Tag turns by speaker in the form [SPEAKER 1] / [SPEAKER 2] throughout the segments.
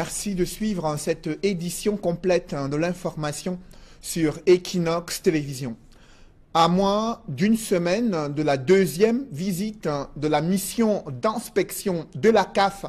[SPEAKER 1] Merci de suivre cette édition complète de l'information sur Equinox Télévision. À moins d'une semaine de la deuxième visite de la mission d'inspection de la CAF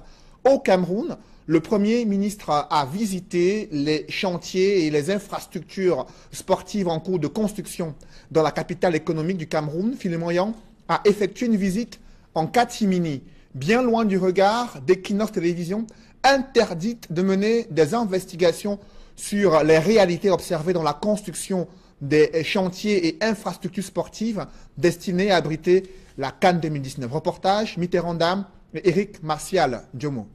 [SPEAKER 1] au Cameroun, le Premier ministre a visité les chantiers et les infrastructures sportives en cours de construction dans la capitale économique du Cameroun. Philémon Yang a effectué une visite en catimini, bien loin du regard d'Equinox Télévision, interdite de mener des investigations sur les réalités observées dans la construction des chantiers et infrastructures sportives destinés à abriter la CAN 2019. Reportage Mitterrand Dame et Éric Martial Diomo.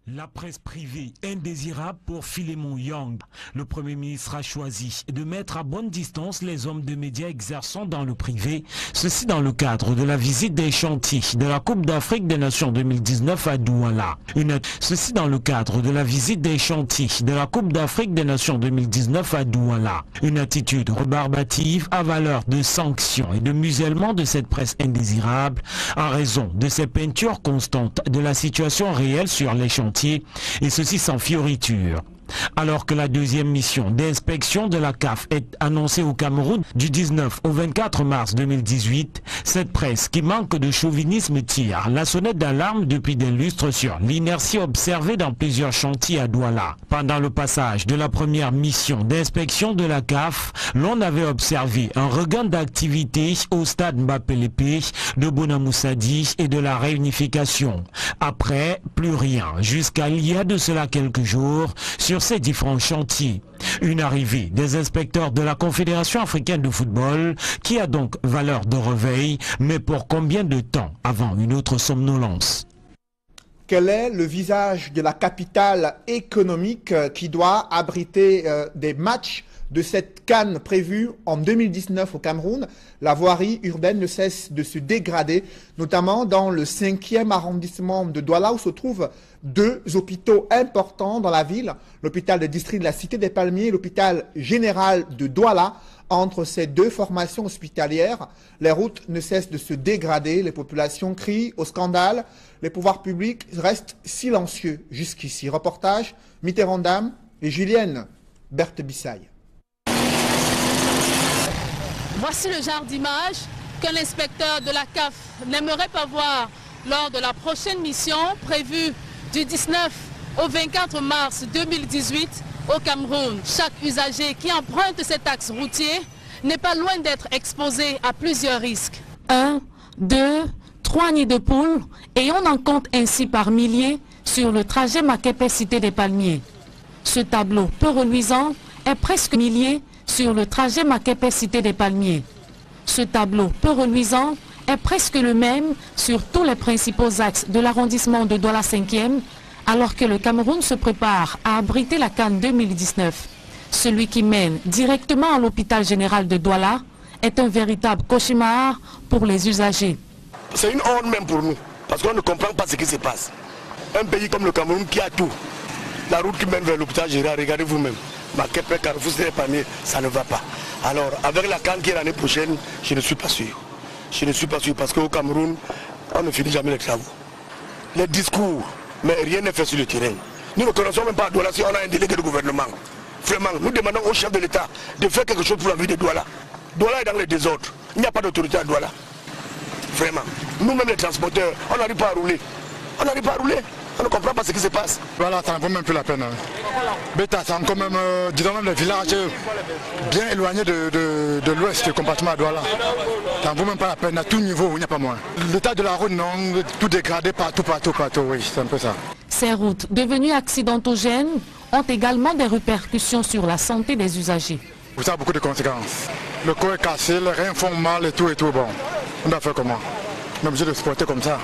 [SPEAKER 2] La presse privée indésirable pour Philémon Yang. Le Premier ministre a choisi de mettre à bonne distance les hommes de médias exerçant dans le privé. Ceci dans le cadre de la visite des chantiers de la Coupe d'Afrique des Nations 2019 à Douala. Ceci dans le cadre de la visite des chantiers de la Coupe d'Afrique des Nations 2019 à Douala. Une attitude rébarbative à valeur de sanctions et de musellement de cette presse indésirable en raison de ces peintures constantes de la situation réelle sur les chantiers. Et ceci sans fioriture. Alors que la deuxième mission d'inspection de la CAF est annoncée au Cameroun du 19 au 24 mars 2018, cette presse qui manque de chauvinisme tire la sonnette d'alarme depuis des lustres sur l'inertie observée dans plusieurs chantiers à Douala. Pendant le passage de la première mission d'inspection de la CAF, l'on avait observé un regain d'activité au stade Mbappé-Lépé, de Bonamoussadi et de la réunification. Après, plus rien, jusqu'à il y a de cela quelques jours, sur ces différents chantiers. Une arrivée des inspecteurs de la Confédération africaine de football qui a donc valeur de réveil, mais pour combien de temps avant une autre somnolence?
[SPEAKER 1] Quel est le visage de la capitale économique qui doit abriter des matchs de cette CAN prévue en 2019 au Cameroun? La voirie urbaine ne cesse de se dégrader, notamment dans le 5e arrondissement de Douala où se trouvent deux hôpitaux importants dans la ville, l'hôpital de district de la Cité des Palmiers et l'hôpital général de Douala. Entre ces deux formations hospitalières, les routes ne cessent de se dégrader, les populations crient au scandale, les pouvoirs publics restent silencieux jusqu'ici. Reportage Mitterrand Dame et Julienne Berthe-Bissaille.
[SPEAKER 3] Voici le genre d'image qu'un inspecteur de la CAF n'aimerait pas voir lors de la prochaine mission prévue du 19 au 24 mars 2018 au Cameroun. Chaque usager qui emprunte cet axe routier n'est pas loin d'être exposé à plusieurs risques. 1, 2, 3 nids de poules et on en compte ainsi par milliers sur le trajet Makepe-Cité des Palmiers. Ce tableau peu reluisant est presque millier sur le trajet Makepe-Cité des Palmiers. Ce tableau peu reluisant est presque le même sur tous les principaux axes de l'arrondissement de Douala 5e, alors que le Cameroun se prépare à abriter la CAN 2019. Celui qui mène directement à l'hôpital général de Douala est un véritable cauchemar pour les usagers.
[SPEAKER 4] C'est une honte même pour nous, parce qu'on ne comprend pas ce qui se passe. Un pays comme le Cameroun qui a tout, la route qui mène vers l'hôpital général, regardez vous-même. Makepe, Carrefour, Cité des Palmiers, ça ne va pas. Alors, avec la CAN qui est l'année prochaine, je ne suis pas sûr. Je ne suis pas sûr parce qu'au Cameroun, on ne finit jamais les travaux. Les discours, mais rien n'est fait sur le terrain. Nous ne connaissons même pas Douala si on a un délégué de gouvernement. Vraiment, nous demandons au chef de l'État de faire quelque chose pour la vie de Douala. Douala est dans le désordre. Il n'y a pas d'autorité à Douala. Vraiment. Nous-mêmes les transporteurs, on n'arrive pas à rouler. On n'arrive pas à rouler. On ne comprend pas ce qui se passe.
[SPEAKER 5] Voilà, ça ne vaut même plus la peine. Beta, c'est encore même, disons même les villages bien éloignés de l'ouest du compartiment à Douala. Ça ne vaut même pas la peine, à tout niveau, il n'y a pas moins. L'état de la route, non, tout dégradé partout, oui, c'est un peu ça.
[SPEAKER 3] Ces routes devenues accidentogènes ont également des répercussions sur la santé des usagers.
[SPEAKER 5] Ça a beaucoup de conséquences. Le corps est cassé, les reins font mal et tout, bon. On doit faire comment? On est obligé de se porter comme ça.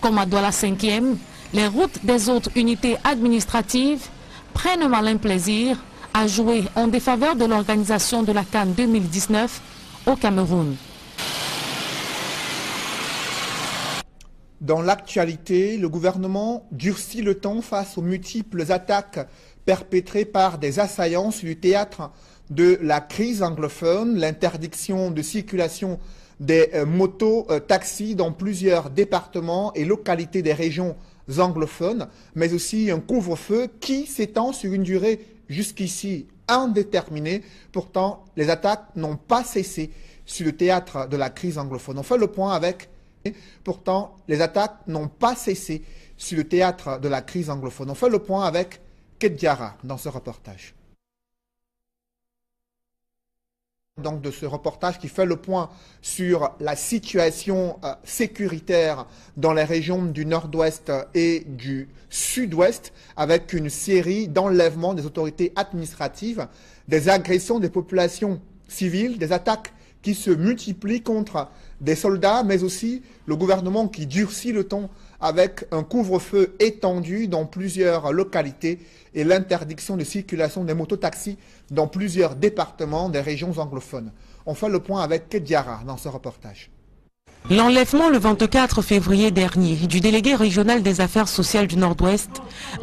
[SPEAKER 3] Comme à Douala 5e, les routes des autres unités administratives prennent un malin plaisir à jouer en défaveur de l'organisation de la CAN 2019 au Cameroun.
[SPEAKER 1] Dans l'actualité, le gouvernement durcit le temps face aux multiples attaques perpétrées par des assaillants sur le théâtre de la crise anglophone, l'interdiction de circulation des motos taxis dans plusieurs départements et localités des régions anglophones, mais aussi un couvre-feu qui s'étend sur une durée jusqu'ici indéterminée. Pourtant, les attaques n'ont pas cessé sur le théâtre de la crise anglophone. On fait le point avec... Pourtant, les attaques n'ont pas cessé sur le théâtre de la crise anglophone. On fait le point avec Kedjara dans ce reportage. Donc de ce reportage qui fait le point sur la situation sécuritaire dans les régions du nord-ouest et du sud-ouest, avec une série d'enlèvements des autorités administratives, des agressions des populations civiles, des attaques qui se multiplient contre des soldats, mais aussi le gouvernement qui durcit le ton avec un couvre-feu étendu dans plusieurs localités et l'interdiction de circulation des mototaxis dans plusieurs départements des régions anglophones. On fait le point avec Kedjara dans ce reportage.
[SPEAKER 6] L'enlèvement le 24 février dernier du délégué régional des affaires sociales du Nord-Ouest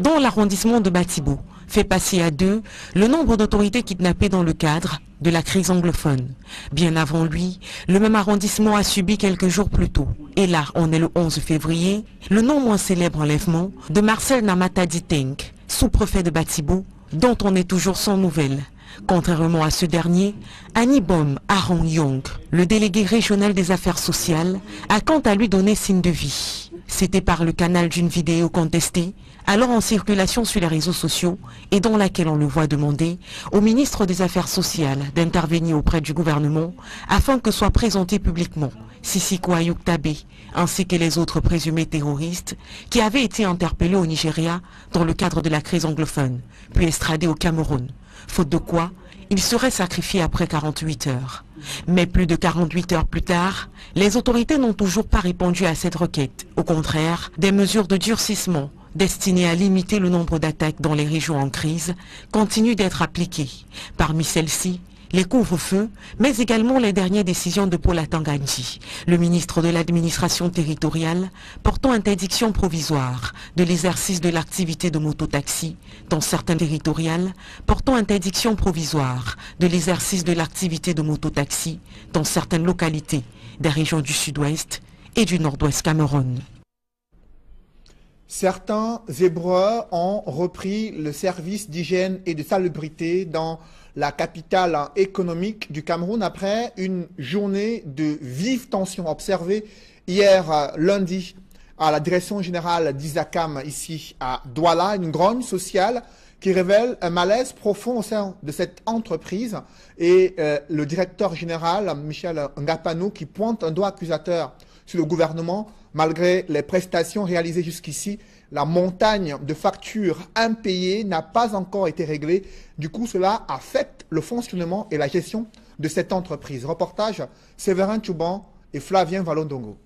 [SPEAKER 6] dans l'arrondissement de Batibou fait passer à 2 le nombre d'autorités kidnappées dans le cadre de la crise anglophone. Bien avant lui, le même arrondissement a subi quelques jours plus tôt. Et là, on est le 11 février, le non moins célèbre enlèvement de Marcel Namatadi Tenk, sous-préfet de Batibou, dont on est toujours sans nouvelles. Contrairement à ce dernier, Anibom Arong Yong, le délégué régional des affaires sociales, a quant à lui donné signe de vie. C'était par le canal d'une vidéo contestée, alors en circulation sur les réseaux sociaux et dans laquelle on le voit demander au ministre des Affaires sociales d'intervenir auprès du gouvernement afin que soit présenté publiquement Sissiko Ayuk Tabe ainsi que les autres présumés terroristes qui avaient été interpellés au Nigeria dans le cadre de la crise anglophone, puis extradés au Cameroun, faute de quoi il serait sacrifié après 48 heures. Mais plus de 48 heures plus tard, les autorités n'ont toujours pas répondu à cette requête. Au contraire, des mesures de durcissement destinées à limiter le nombre d'attaques dans les régions en crise continuent d'être appliquées. Parmi celles-ci, les couvre-feux, mais également les dernières décisions de Paul Atanganji, le ministre de l'administration territoriale, portant interdiction provisoire de l'exercice de l'activité de mototaxi dans certains territoriales, portant interdiction provisoire de l'exercice de l'activité de mototaxi dans certaines localités des régions du sud-ouest et du nord-ouest Cameroun.
[SPEAKER 1] Certains Hébreux ont repris le service d'hygiène et de salubrité dans la capitale économique du Cameroun après une journée de vive tension observée hier lundi à la direction générale d'Isakam ici à Douala, une grogne sociale qui révèle un malaise profond au sein de cette entreprise et le directeur général Michel Ngapanou qui pointe un doigt accusateur sur le gouvernement. Malgré les prestations réalisées jusqu'ici, la montagne de factures impayées n'a pas encore été réglée. Du coup, cela affecte le fonctionnement et la gestion de cette entreprise. Reportage Séverin Tchouban et Flavien Valondongo.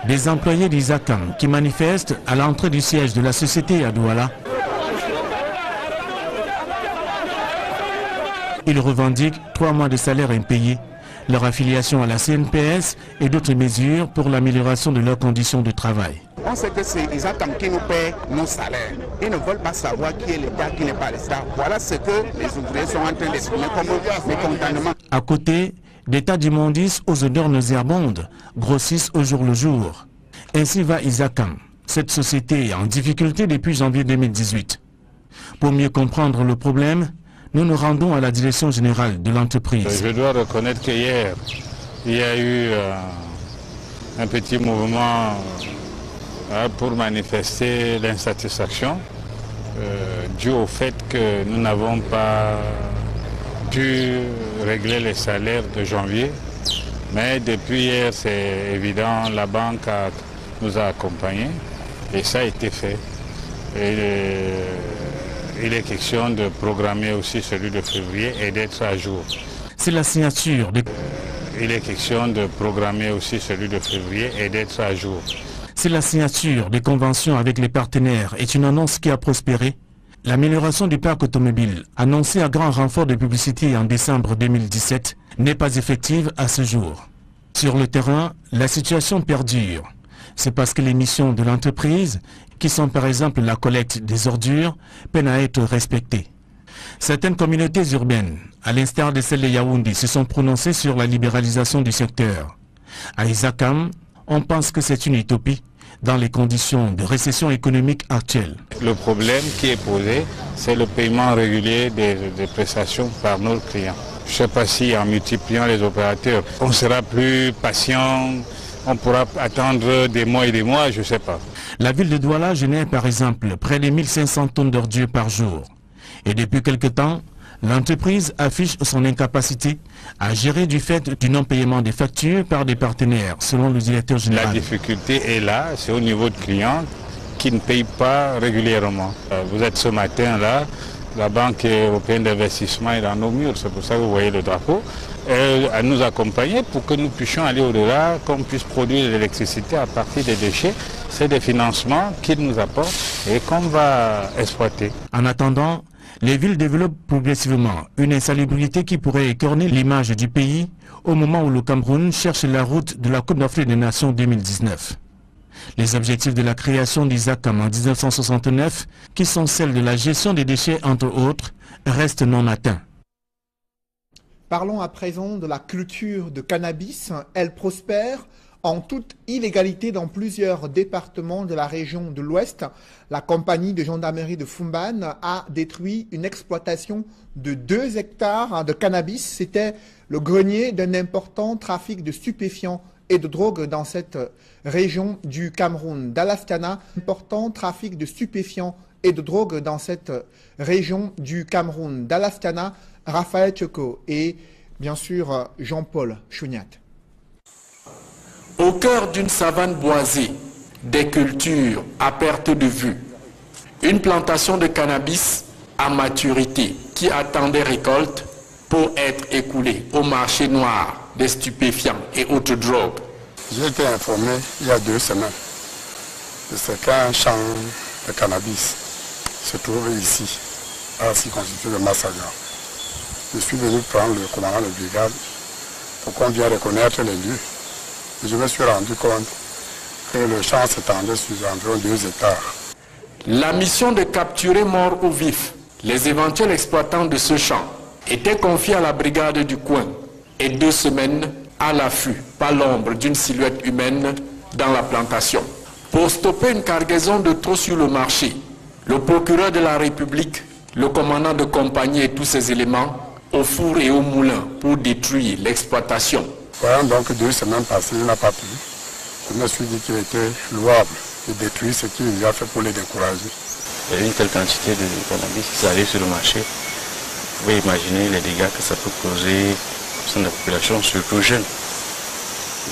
[SPEAKER 2] Des employés d'Isakam qui manifestent à l'entrée du siège de la société à Douala. Ils revendiquent 3 mois de salaire impayés, leur affiliation à la CNPS et d'autres mesures pour l'amélioration de leurs conditions de travail.
[SPEAKER 7] On sait que c'est Isakam qui nous paie nos salaires. Ils ne veulent pas savoir qui est l'État, qui n'est pas l'État. Voilà ce que les ouvriers sont en train d'exprimer comme mécontentement.
[SPEAKER 2] À côté, des tas d'immondices aux odeurs nauséabondes grossissent au jour le jour. Ainsi va Isakam. Cette société est en difficulté depuis janvier 2018. Pour mieux comprendre le problème, nous nous rendons à la direction générale de l'entreprise.
[SPEAKER 8] Je dois reconnaître qu'hier, il y a eu un petit mouvement pour manifester l'insatisfaction dû au fait que nous n'avons pas pu régler les salaires de janvier. Mais depuis hier, c'est évident, la banque nous a accompagnés et ça a été fait. Il est question de programmer aussi celui de février et d'être à jour.
[SPEAKER 2] C'est la signature de...
[SPEAKER 8] Il est question de programmer aussi celui de février et d'être à jour.
[SPEAKER 2] C'est la signature des conventions avec les partenaires est une annonce qui a prospéré. L'amélioration du parc automobile, annoncée à grand renfort de publicité en décembre 2017, n'est pas effective à ce jour. Sur le terrain, la situation perdure. C'est parce que les missions de l'entreprise, qui sont par exemple la collecte des ordures, peinent à être respectées. Certaines communautés urbaines, à l'instar de celle de Yaoundé, se sont prononcées sur la libéralisation du secteur. À Isakam, on pense que c'est une utopie, dans les conditions de récession économique actuelle.
[SPEAKER 8] Le problème qui est posé, c'est le paiement régulier des prestations par nos clients. Je ne sais pas si en multipliant les opérateurs, on sera plus patient, on pourra attendre des mois et des mois, je ne sais pas.
[SPEAKER 2] La ville de Douala génère par exemple près de 1500 tonnes d'ordures par jour. Et depuis quelque temps, l'entreprise affiche son incapacité à gérer du fait du non-paiement des factures par des partenaires, selon le directeur général.
[SPEAKER 8] La difficulté est là, c'est au niveau de clients qui ne payent pas régulièrement. Vous êtes ce matin-là, la Banque européenne d'investissement est dans nos murs, c'est pour ça que vous voyez le drapeau, à nous accompagner pour que nous puissions aller au-delà, qu'on puisse produire de l'électricité à partir des déchets. C'est des financements qu'ils nous apportent et qu'on va exploiter.
[SPEAKER 2] En attendant, les villes développent progressivement une insalubrité qui pourrait écorner l'image du pays au moment où le Cameroun cherche la route de la Coupe d'Afrique des Nations 2019. Les objectifs de la création d'ISACAM en 1969, qui sont celles de la gestion des déchets entre autres, restent non atteints.
[SPEAKER 1] Parlons à présent de la culture de cannabis. Elle prospère en toute illégalité dans plusieurs départements de la région de l'Ouest. La compagnie de gendarmerie de Foumban a détruit une exploitation de 2 hectares de cannabis. C'était le grenier d'un important trafic de stupéfiants et de drogue dans cette région du Cameroun. Dalastana, important trafic de stupéfiants et de drogue dans cette région du Cameroun. Dalastana, Raphaël Tchoko et bien sûr Jean-Paul Chouniat.
[SPEAKER 9] Au cœur d'une savane boisée, des cultures à perte de vue, une plantation de cannabis à maturité qui attendait récolte pour être écoulée au marché noir des stupéfiants et autres drogues.
[SPEAKER 5] J'ai été informé il y a 2 semaines de ce qu'un champ de cannabis se trouve ici, à la circonscription de Massaga. Je suis venu prendre le commandant de brigade pour qu'on vienne reconnaître les lieux. Et je me suis rendu compte que le champ s'étendait sur environ 2 hectares.
[SPEAKER 9] La mission de capturer morts ou vifs les éventuels exploitants de ce champ était confiée à la brigade du coin et 2 semaines à l'affût, pas l'ombre d'une silhouette humaine dans la plantation. Pour stopper une cargaison de trop sur le marché, le procureur de la République, le commandant de compagnie et tous ses éléments au four et au moulin pour détruire l'exploitation.
[SPEAKER 5] Voyant donc 2 semaines passées, il n'a pas pu. Je me suis dit qu'il était louable de détruire ce qu'il a fait pour les décourager.
[SPEAKER 10] Il y a une telle quantité de cannabis qui arrive sur le marché. Vous pouvez imaginer les dégâts que ça peut causer au sein de la population, surtout jeunes.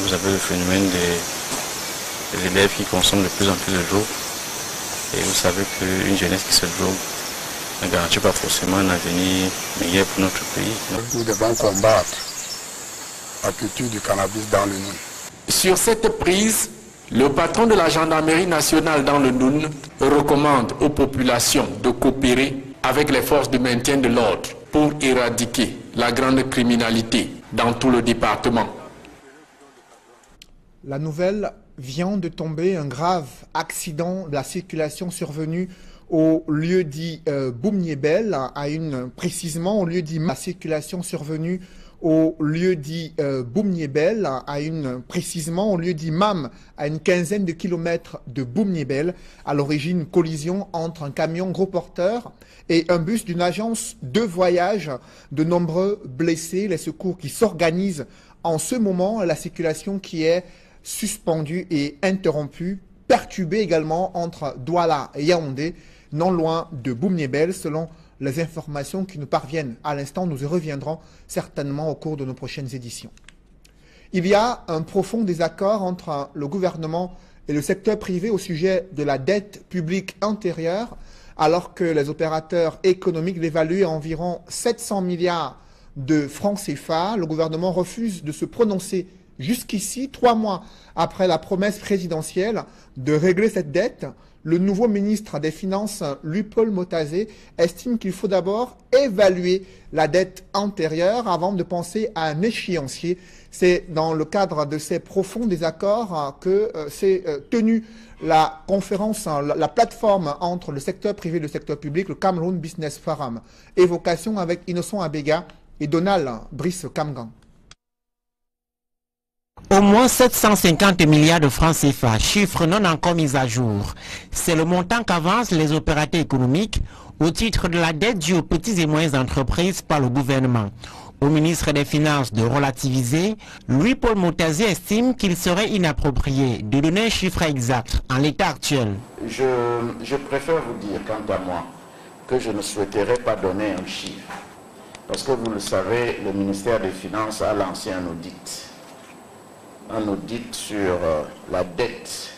[SPEAKER 10] Vous avez le phénomène des élèves qui consomment de plus en plus de drogue. Et vous savez qu'une jeunesse qui se drogue ne garantit pas forcément un avenir meilleur pour notre pays.
[SPEAKER 5] Nous devons combattre la culture du cannabis dans le Noun.
[SPEAKER 9] Sur cette prise, le patron de la gendarmerie nationale dans le Noun recommande aux populations de coopérer avec les forces de maintien de l'ordre pour éradiquer la grande criminalité dans tout le département.
[SPEAKER 1] La nouvelle vient de tomber, un grave accident de la circulation survenu au lieu dit Boumniébel, précisément au lieu dit la circulation survenue au lieu dit Boumniébel, précisément au lieu dit Mam, à une quinzaine de kilomètres de Boumniébel. À l'origine, collision entre un camion gros porteur et un bus d'une agence de voyage. De nombreux blessés, les secours qui s'organisent en ce moment, la circulation qui est suspendue et interrompue, perturbée également entre Douala et Yaoundé, non loin de Boumniébel, selon les informations qui nous parviennent à l'instant. Nous y reviendrons certainement au cours de nos prochaines éditions. Il y a un profond désaccord entre le gouvernement et le secteur privé au sujet de la dette publique antérieure, alors que les opérateurs économiques l'évaluent à environ 700 milliards de francs CFA. Le gouvernement refuse de se prononcer jusqu'ici, 3 mois après la promesse présidentielle de régler cette dette. Le nouveau ministre des Finances, Luc-Paul Motazé, estime qu'il faut d'abord évaluer la dette antérieure avant de penser à un échéancier. C'est dans le cadre de ces profonds désaccords que s'est tenue la conférence, la plateforme entre le secteur privé et le secteur public, le Cameroun Business Forum. Évocation avec Innocent Abega et Donald Brice Kamgan.
[SPEAKER 6] Au moins 750 milliards de francs CFA, chiffre non encore mis à jour. C'est le montant qu'avancent les opérateurs économiques au titre de la dette due aux petites et moyennes entreprises par le gouvernement. Au ministre des Finances de relativiser, Louis-Paul Moutazier estime qu'il serait inapproprié de donner un chiffre exact en l'état actuel.
[SPEAKER 11] Je préfère vous dire, quant à moi, que je ne souhaiterais pas donner un chiffre. Parce que vous le savez, le ministère des Finances a lancé un audit sur la dette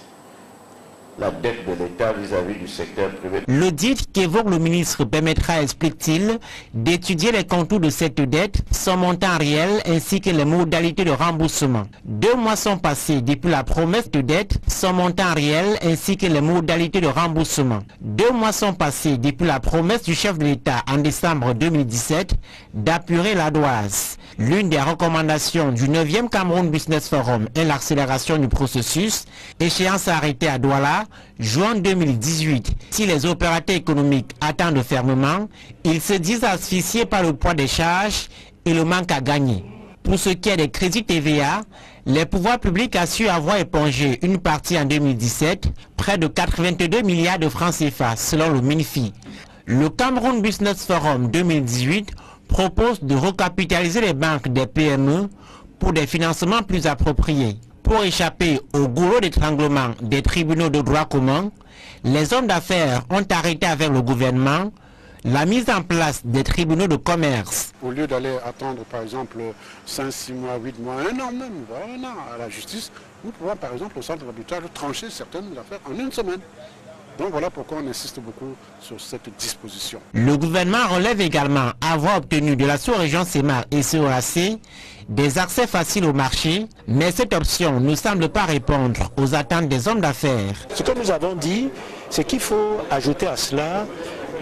[SPEAKER 11] de l'État vis-à-vis du secteur privé.
[SPEAKER 6] L'audit qu'évoque le ministre permettra, explique-t-il, d'étudier les contours de cette dette, son montant réel ainsi que les modalités de remboursement. 2 mois sont passés depuis la promesse de dette, son montant réel ainsi que les modalités de remboursement. 2 mois sont passés depuis la promesse du chef de l'État en décembre 2017 d'apurer la Douaze. L'une des recommandations du 9e Cameroun Business Forum est l'accélération du processus, échéance arrêtée à Douala, juin 2018. Si les opérateurs économiques attendent fermement, ils se disent asphyxiés par le poids des charges et le manque à gagner. Pour ce qui est des crédits TVA, les pouvoirs publics assurent avoir épongé une partie en 2017, près de 82 milliards de francs CFA selon le MINFI. Le Cameroun Business Forum 2018 propose de recapitaliser les banques des PME pour des financements plus appropriés. Pour échapper au goulot d'étranglement des tribunaux de droit commun, les hommes d'affaires ont arrêté avec le gouvernement la mise en place des tribunaux de commerce.
[SPEAKER 12] Au lieu d'aller attendre par exemple 5, 6 mois, 8 mois, 1 an même, voire 1 an à la justice, nous pouvons par exemple au centre d'arbitrage trancher certaines affaires en 1 semaine. Donc voilà pourquoi on insiste beaucoup sur cette disposition.
[SPEAKER 6] Le gouvernement relève également avoir obtenu de la sous-région CEMAR et CEAC des accès faciles au marché, mais cette option ne semble pas répondre aux attentes des hommes d'affaires.
[SPEAKER 13] Ce que nous avons dit, c'est qu'il faut ajouter à cela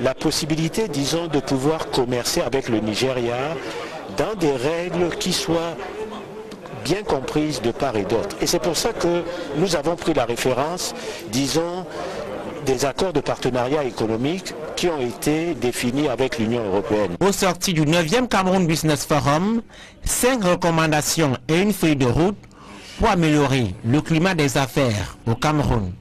[SPEAKER 13] la possibilité, disons, de pouvoir commercer avec le Nigeria dans des règles qui soient bien comprises de part et d'autre. Et c'est pour ça que nous avons pris la référence, disons, des accords de partenariat économique qui ont été définis avec l'Union européenne.
[SPEAKER 6] Au sorti du 9e Cameroun Business Forum, 5 recommandations et une feuille de route pour améliorer le climat des affaires au Cameroun.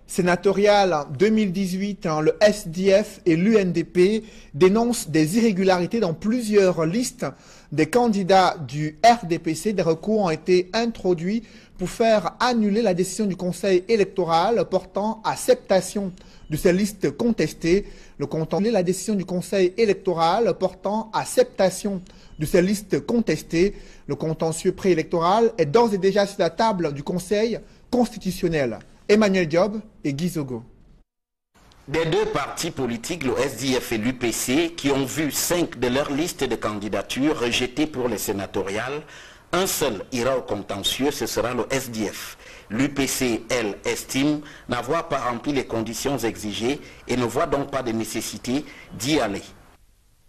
[SPEAKER 1] Sénatorial 2018, le SDF et l'UNDP dénoncent des irrégularités dans plusieurs listes des candidats du RDPC. Des recours ont été introduits pour faire annuler la décision du Conseil électoral portant acceptation de ces listes contestées. Le contentieux, la décision du Conseil électoral portant acceptation de ces listes contestées. Le contentieux préélectoral est d'ores et déjà sur la table du Conseil constitutionnel. Emmanuel Diop et Guy Zogo.
[SPEAKER 11] Des 2 partis politiques, le SDF et l'UPC, qui ont vu 5 de leurs listes de candidatures rejetées pour les sénatoriales, un seul ira au contentieux, ce sera le SDF. L'UPC, elle, estime n'avoir pas rempli les conditions exigées et ne voit donc pas de nécessité d'y aller.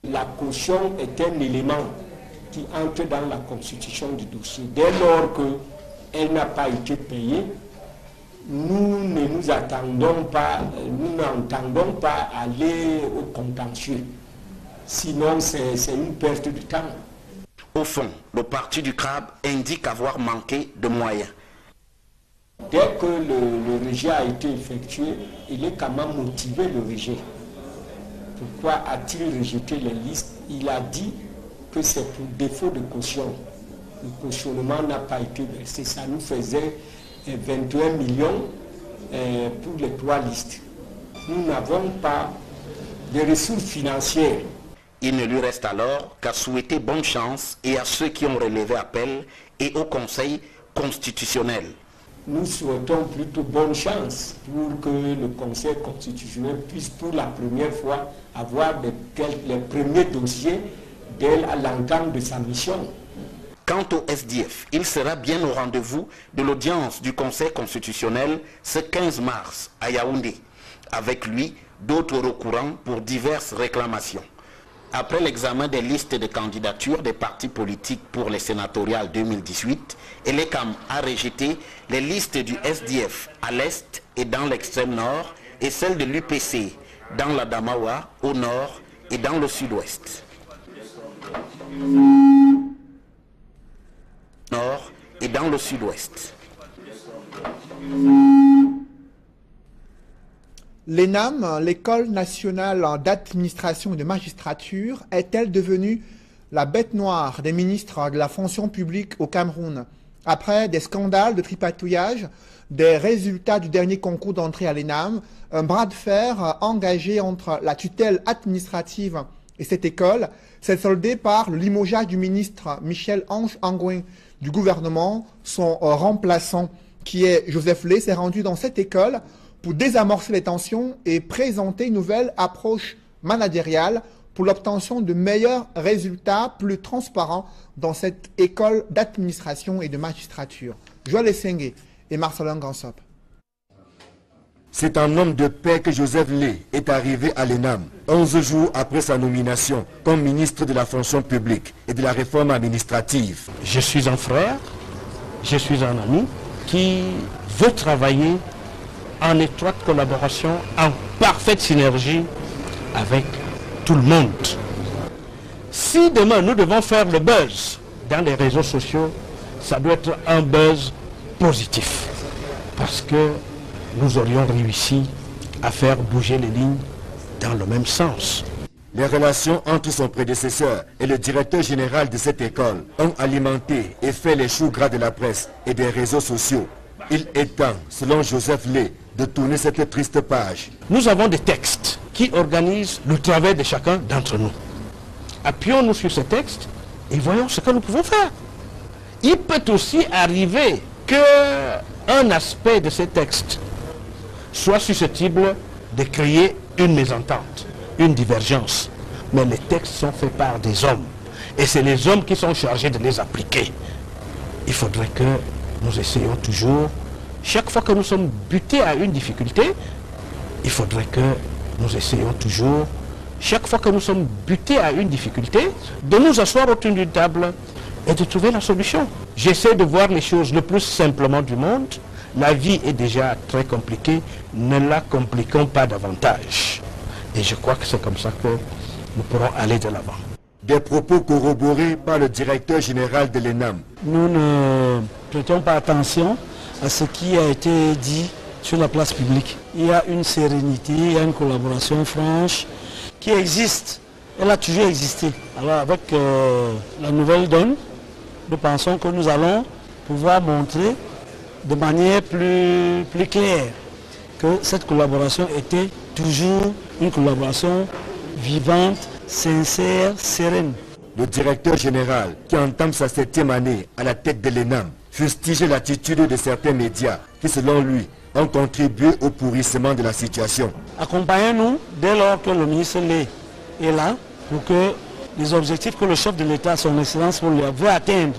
[SPEAKER 14] La caution est un élément qui entre dans la constitution du dossier. Dès lors qu'elle n'a pas été payée, nous n'entendons pas aller au contentieux. Sinon, c'est une perte de temps.
[SPEAKER 11] Au fond, le parti du crabe indique avoir manqué de moyens.
[SPEAKER 14] Dès que le rejet a été effectué, il est quand même motivé le rejet. Pourquoi a-t-il rejeté les listes? Il a dit que c'est pour défaut de caution. Le cautionnement n'a pas été versé. Ça nous faisait 21 millions pour les 3 listes. Nous n'avons pas de ressources financières.
[SPEAKER 11] Il ne lui reste alors qu'à souhaiter bonne chance et à ceux qui ont relevé appel et au Conseil constitutionnel.
[SPEAKER 14] Nous souhaitons plutôt bonne chance pour que le Conseil constitutionnel puisse pour la première fois avoir les premiers dossiers dès l'entame de sa mission.
[SPEAKER 11] Quant au SDF, il sera bien au rendez-vous de l'audience du Conseil constitutionnel ce 15 mars à Yaoundé. Avec lui, d'autres recourants pour diverses réclamations. Après l'examen des listes de candidatures des partis politiques pour les sénatoriales 2018, Elekam a rejeté les listes du SDF à l'est et dans l'extrême nord et celles de l'UPC dans la Damawa au nord et dans le sud-ouest. et dans le sud-ouest.
[SPEAKER 1] L'ENAM, l'École nationale d'administration et de magistrature, est-elle devenue la bête noire des ministres de la fonction publique au Cameroun? Après des scandales de tripatouillage, des résultats du dernier concours d'entrée à l'ENAM, un bras de fer engagé entre la tutelle administrative et cette école s'est soldé par le limogeage du ministre Michel-Ange Angouin du gouvernement. Son remplaçant, qui est Joseph Lé, s'est rendu dans cette école pour désamorcer les tensions et présenter une nouvelle approche managériale pour l'obtention de meilleurs résultats plus transparents dans cette école d'administration et de magistrature. Joël Essengue et Marcelin Gansop.
[SPEAKER 15] C'est un homme de paix que Joseph Lé est arrivé à l'ENAM, 11 jours après sa nomination comme ministre de la fonction publique et de la réforme administrative.
[SPEAKER 13] Je suis un frère, je suis un ami qui veut travailler en étroite collaboration, en parfaite synergie avec tout le monde. Si demain nous devons faire le buzz dans les réseaux sociaux, ça doit être un buzz positif. Parce que nous aurions réussi à faire bouger les lignes dans le même sens.
[SPEAKER 15] Les relations entre son prédécesseur et le directeur général de cette école ont alimenté et fait les choux gras de la presse et des réseaux sociaux. Il est temps, selon Joseph Lé, de tourner cette triste page.
[SPEAKER 13] Nous avons des textes qui organisent le travail de chacun d'entre nous. Appuyons-nous sur ces textes et voyons ce que nous pouvons faire. Il peut aussi arriver qu'un aspect de ces textes soit susceptible de créer une mésentente, une divergence. Mais les textes sont faits par des hommes. Et c'est les hommes qui sont chargés de les appliquer. Il faudrait que nous essayions toujours, chaque fois que nous sommes butés à une difficulté, il faudrait que nous essayions toujours, chaque fois que nous sommes butés à une difficulté, de nous asseoir autour d'une table et de trouver la solution. J'essaie de voir les choses le plus simplement du monde. La vie est déjà très compliquée, ne la compliquons pas davantage. Et je crois que c'est comme ça que nous pourrons aller de l'avant.
[SPEAKER 15] Des propos corroborés par le directeur général de l'ENAM.
[SPEAKER 16] Nous ne prêtons pas attention à ce qui a été dit sur la place publique. Il y a une sérénité, il y a une collaboration franche qui existe. Elle a toujours existé. Alors avec la nouvelle donne, nous pensons que nous allons pouvoir montrer de manière plus claire que cette collaboration était toujours une collaboration vivante, sincère, sereine.
[SPEAKER 15] Le directeur général, qui entame sa 7e année à la tête de l'ENAM, fustige l'attitude de certains médias qui, selon lui, ont contribué au pourrissement de la situation.
[SPEAKER 16] Accompagnez-nous dès lors que le ministre Lé est là pour que les objectifs que le chef de l'État, son Excellence, veut atteindre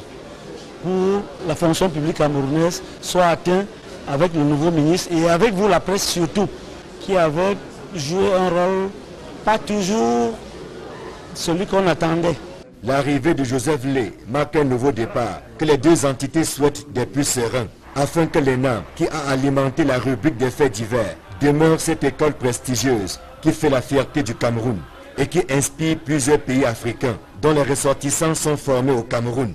[SPEAKER 16] pour la fonction publique camerounaise soient atteints avec le nouveau ministre et avec vous, la presse surtout, qui avait joué un rôle pas toujours celui qu'on attendait.
[SPEAKER 15] L'arrivée de Joseph Lé marque un nouveau départ que les deux entités souhaitent des plus sereins, afin que l'ENAM, qui a alimenté la rubrique des faits divers, demeure cette école prestigieuse qui fait la fierté du Cameroun et qui inspire plusieurs pays africains dont les ressortissants sont formés au Cameroun.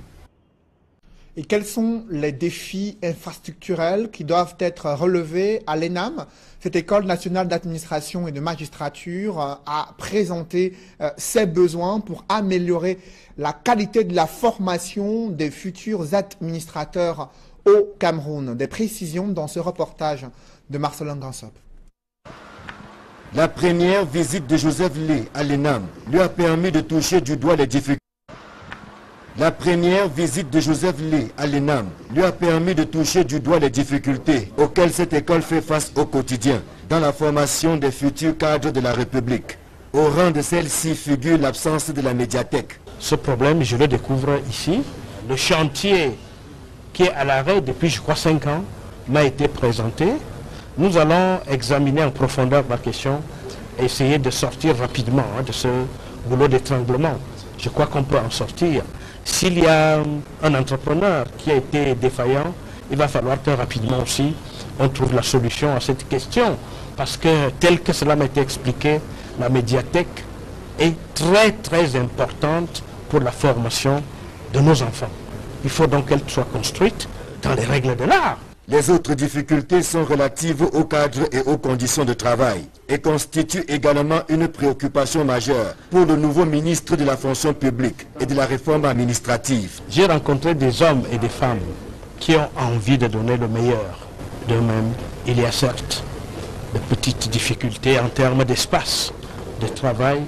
[SPEAKER 1] Et quels sont les défis infrastructurels qui doivent être relevés à l'ENAM? Cette école nationale d'administration et de magistrature a présenté ses besoins pour améliorer la qualité de la formation des futurs administrateurs au Cameroun. Des précisions dans ce reportage de Marcelin Gansop.
[SPEAKER 15] La première visite de Joseph Lé à l'ENAM lui a permis de toucher du doigt les difficultés. La première visite de Joseph Lé à l'ENAM lui a permis de toucher du doigt les difficultés auxquelles cette école fait face au quotidien dans la formation des futurs cadres de la République. Au rang de celle-ci figure l'absence de la médiathèque.
[SPEAKER 13] Ce problème, je le découvre ici. Le chantier qui est à l'arrêt depuis, je crois, 5 ans, m'a été présenté. Nous allons examiner en profondeur la question et essayer de sortir rapidement de ce boulot d'étranglement. Je crois qu'on peut en sortir. S'il y a un entrepreneur qui a été défaillant, il va falloir que rapidement aussi on trouve la solution à cette question. Parce que tel que cela m'a été expliqué, la médiathèque est très très importante pour la formation de nos enfants. Il faut donc qu'elle soit construite
[SPEAKER 16] dans les règles de l'art.
[SPEAKER 15] Les autres difficultés sont relatives au cadre et aux conditions de travail et constituent également une préoccupation majeure pour le nouveau ministre de la fonction publique et de la réforme administrative.
[SPEAKER 16] J'ai rencontré des hommes et des femmes qui ont envie de donner le meilleur d'eux-mêmes. Il y a certes de petites difficultés en termes d'espace de travail,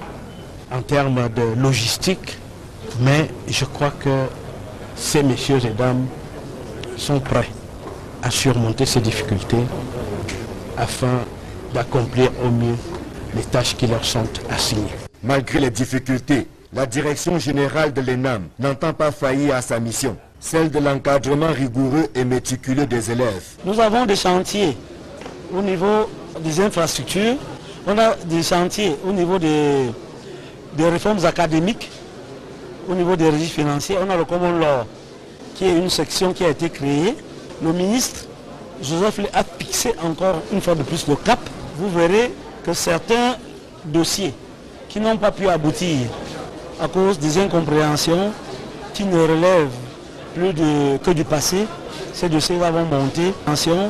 [SPEAKER 16] en termes de logistique, mais je crois que ces messieurs et dames sont prêts à surmonter ces difficultés afin d'accomplir au mieux les tâches qui leur sont assignées.
[SPEAKER 15] Malgré les difficultés, la direction générale de l'ENAM n'entend pas faillir à sa mission, celle de l'encadrement rigoureux et méticuleux des élèves.
[SPEAKER 16] Nous avons des chantiers au niveau des infrastructures, on a des chantiers au niveau des réformes académiques, au niveau des registres financiers. On a le Common Law, qui est une section qui a été créée. Le ministre Joseph Lé a fixé encore une fois de plus le cap. Vous verrez que certains dossiers qui n'ont pas pu aboutir à cause des incompréhensions, qui ne relèvent plus que du passé, ces dossiers vont monter. Attention,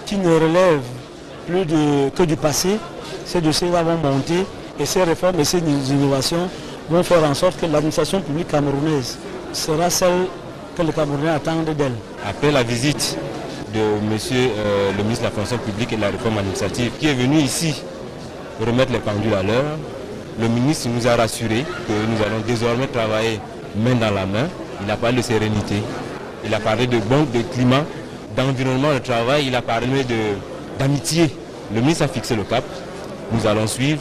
[SPEAKER 16] qui ne relèvent plus que du passé, ces dossiers vont monter et ces réformes et ces innovations vont faire en sorte que l'administration publique camerounaise sera celle que les Camerounais attendent d'elle.
[SPEAKER 17] Après la visite de monsieur le ministre de la fonction publique et de la réforme administrative qui est venu ici remettre les pendules à l'heure, le ministre nous a rassuré que nous allons désormais travailler main dans la main. Il a parlé de sérénité, il a parlé de climat, d'environnement de travail, il a parlé d'amitié. Le ministre a fixé le cap, nous allons suivre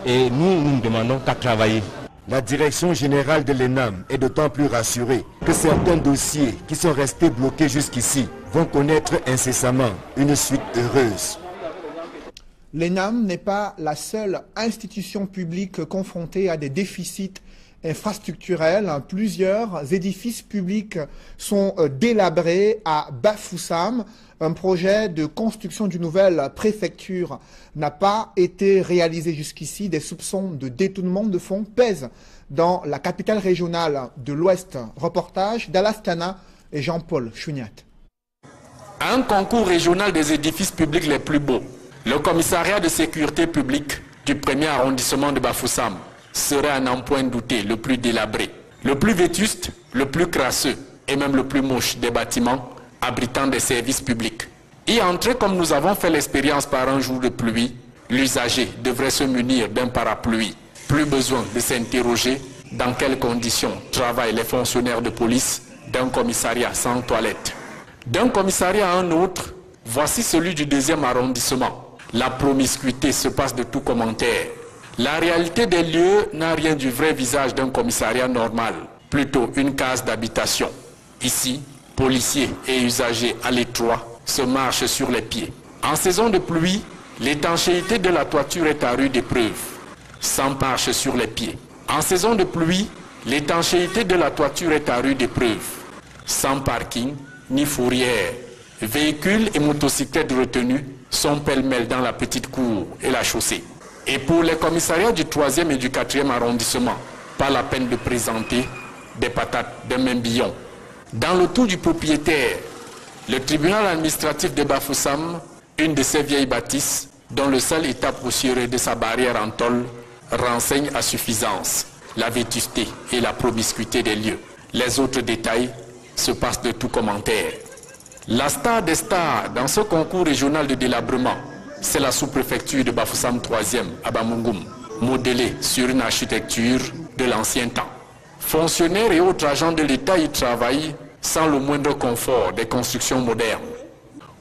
[SPEAKER 17] et nous ne demandons qu'à travailler.
[SPEAKER 15] La direction générale de l'ENAM est d'autant plus rassurée que certains dossiers qui sont restés bloqués jusqu'ici vont connaître incessamment une suite heureuse.
[SPEAKER 1] L'ENAM n'est pas la seule institution publique confrontée à des déficits infrastructurels. Plusieurs édifices publics sont délabrés à Bafoussam. Un projet de construction d'une nouvelle préfecture n'a pas été réalisé jusqu'ici. Des soupçons de détournement de fonds pèsent dans la capitale régionale de l'Ouest. Reportage d'Alastana et Jean-Paul Chouniat.
[SPEAKER 9] Un concours régional des édifices publics les plus beaux, le commissariat de sécurité publique du 1er arrondissement de Bafoussam serait à n'en point douter le plus délabré, le plus vétuste, le plus crasseux et même le plus moche des bâtiments abritant des services publics. Y entrer comme nous avons fait l'expérience par un jour de pluie, l'usager devrait se munir d'un parapluie. Plus besoin de s'interroger dans quelles conditions travaillent les fonctionnaires de police d'un commissariat sans toilette. D'un commissariat à un autre, voici celui du 2e arrondissement. La promiscuité se passe de tout commentaire. La réalité des lieux n'a rien du vrai visage d'un commissariat normal, plutôt une case d'habitation. Ici, policiers et usagers à l'étroit se marchent sur les pieds. En saison de pluie, l'étanchéité de la toiture est à rude épreuve. S'emparche sur les pieds. En saison de pluie, l'étanchéité de la toiture est à rude épreuve. Sans parking ni fourrière, véhicules et motocyclettes retenus sont pêle-mêle dans la petite cour et la chaussée. Et pour les commissariats du 3e et du 4e arrondissement, pas la peine de présenter des patates de même billon. Dans le tour du propriétaire, le tribunal administratif de Bafoussam, une de ces vieilles bâtisses, dont le seul état poussiéreux de sa barrière en tôle, renseigne à suffisance la vétusté et la promiscuité des lieux. Les autres détails se passent de tout commentaire. La star des stars dans ce concours régional de délabrement, c'est la sous-préfecture de Bafoussam 3e à Bamungum, modélée sur une architecture de l'ancien temps. Fonctionnaires et autres agents de l'État y travaillent sans le moindre confort des constructions modernes.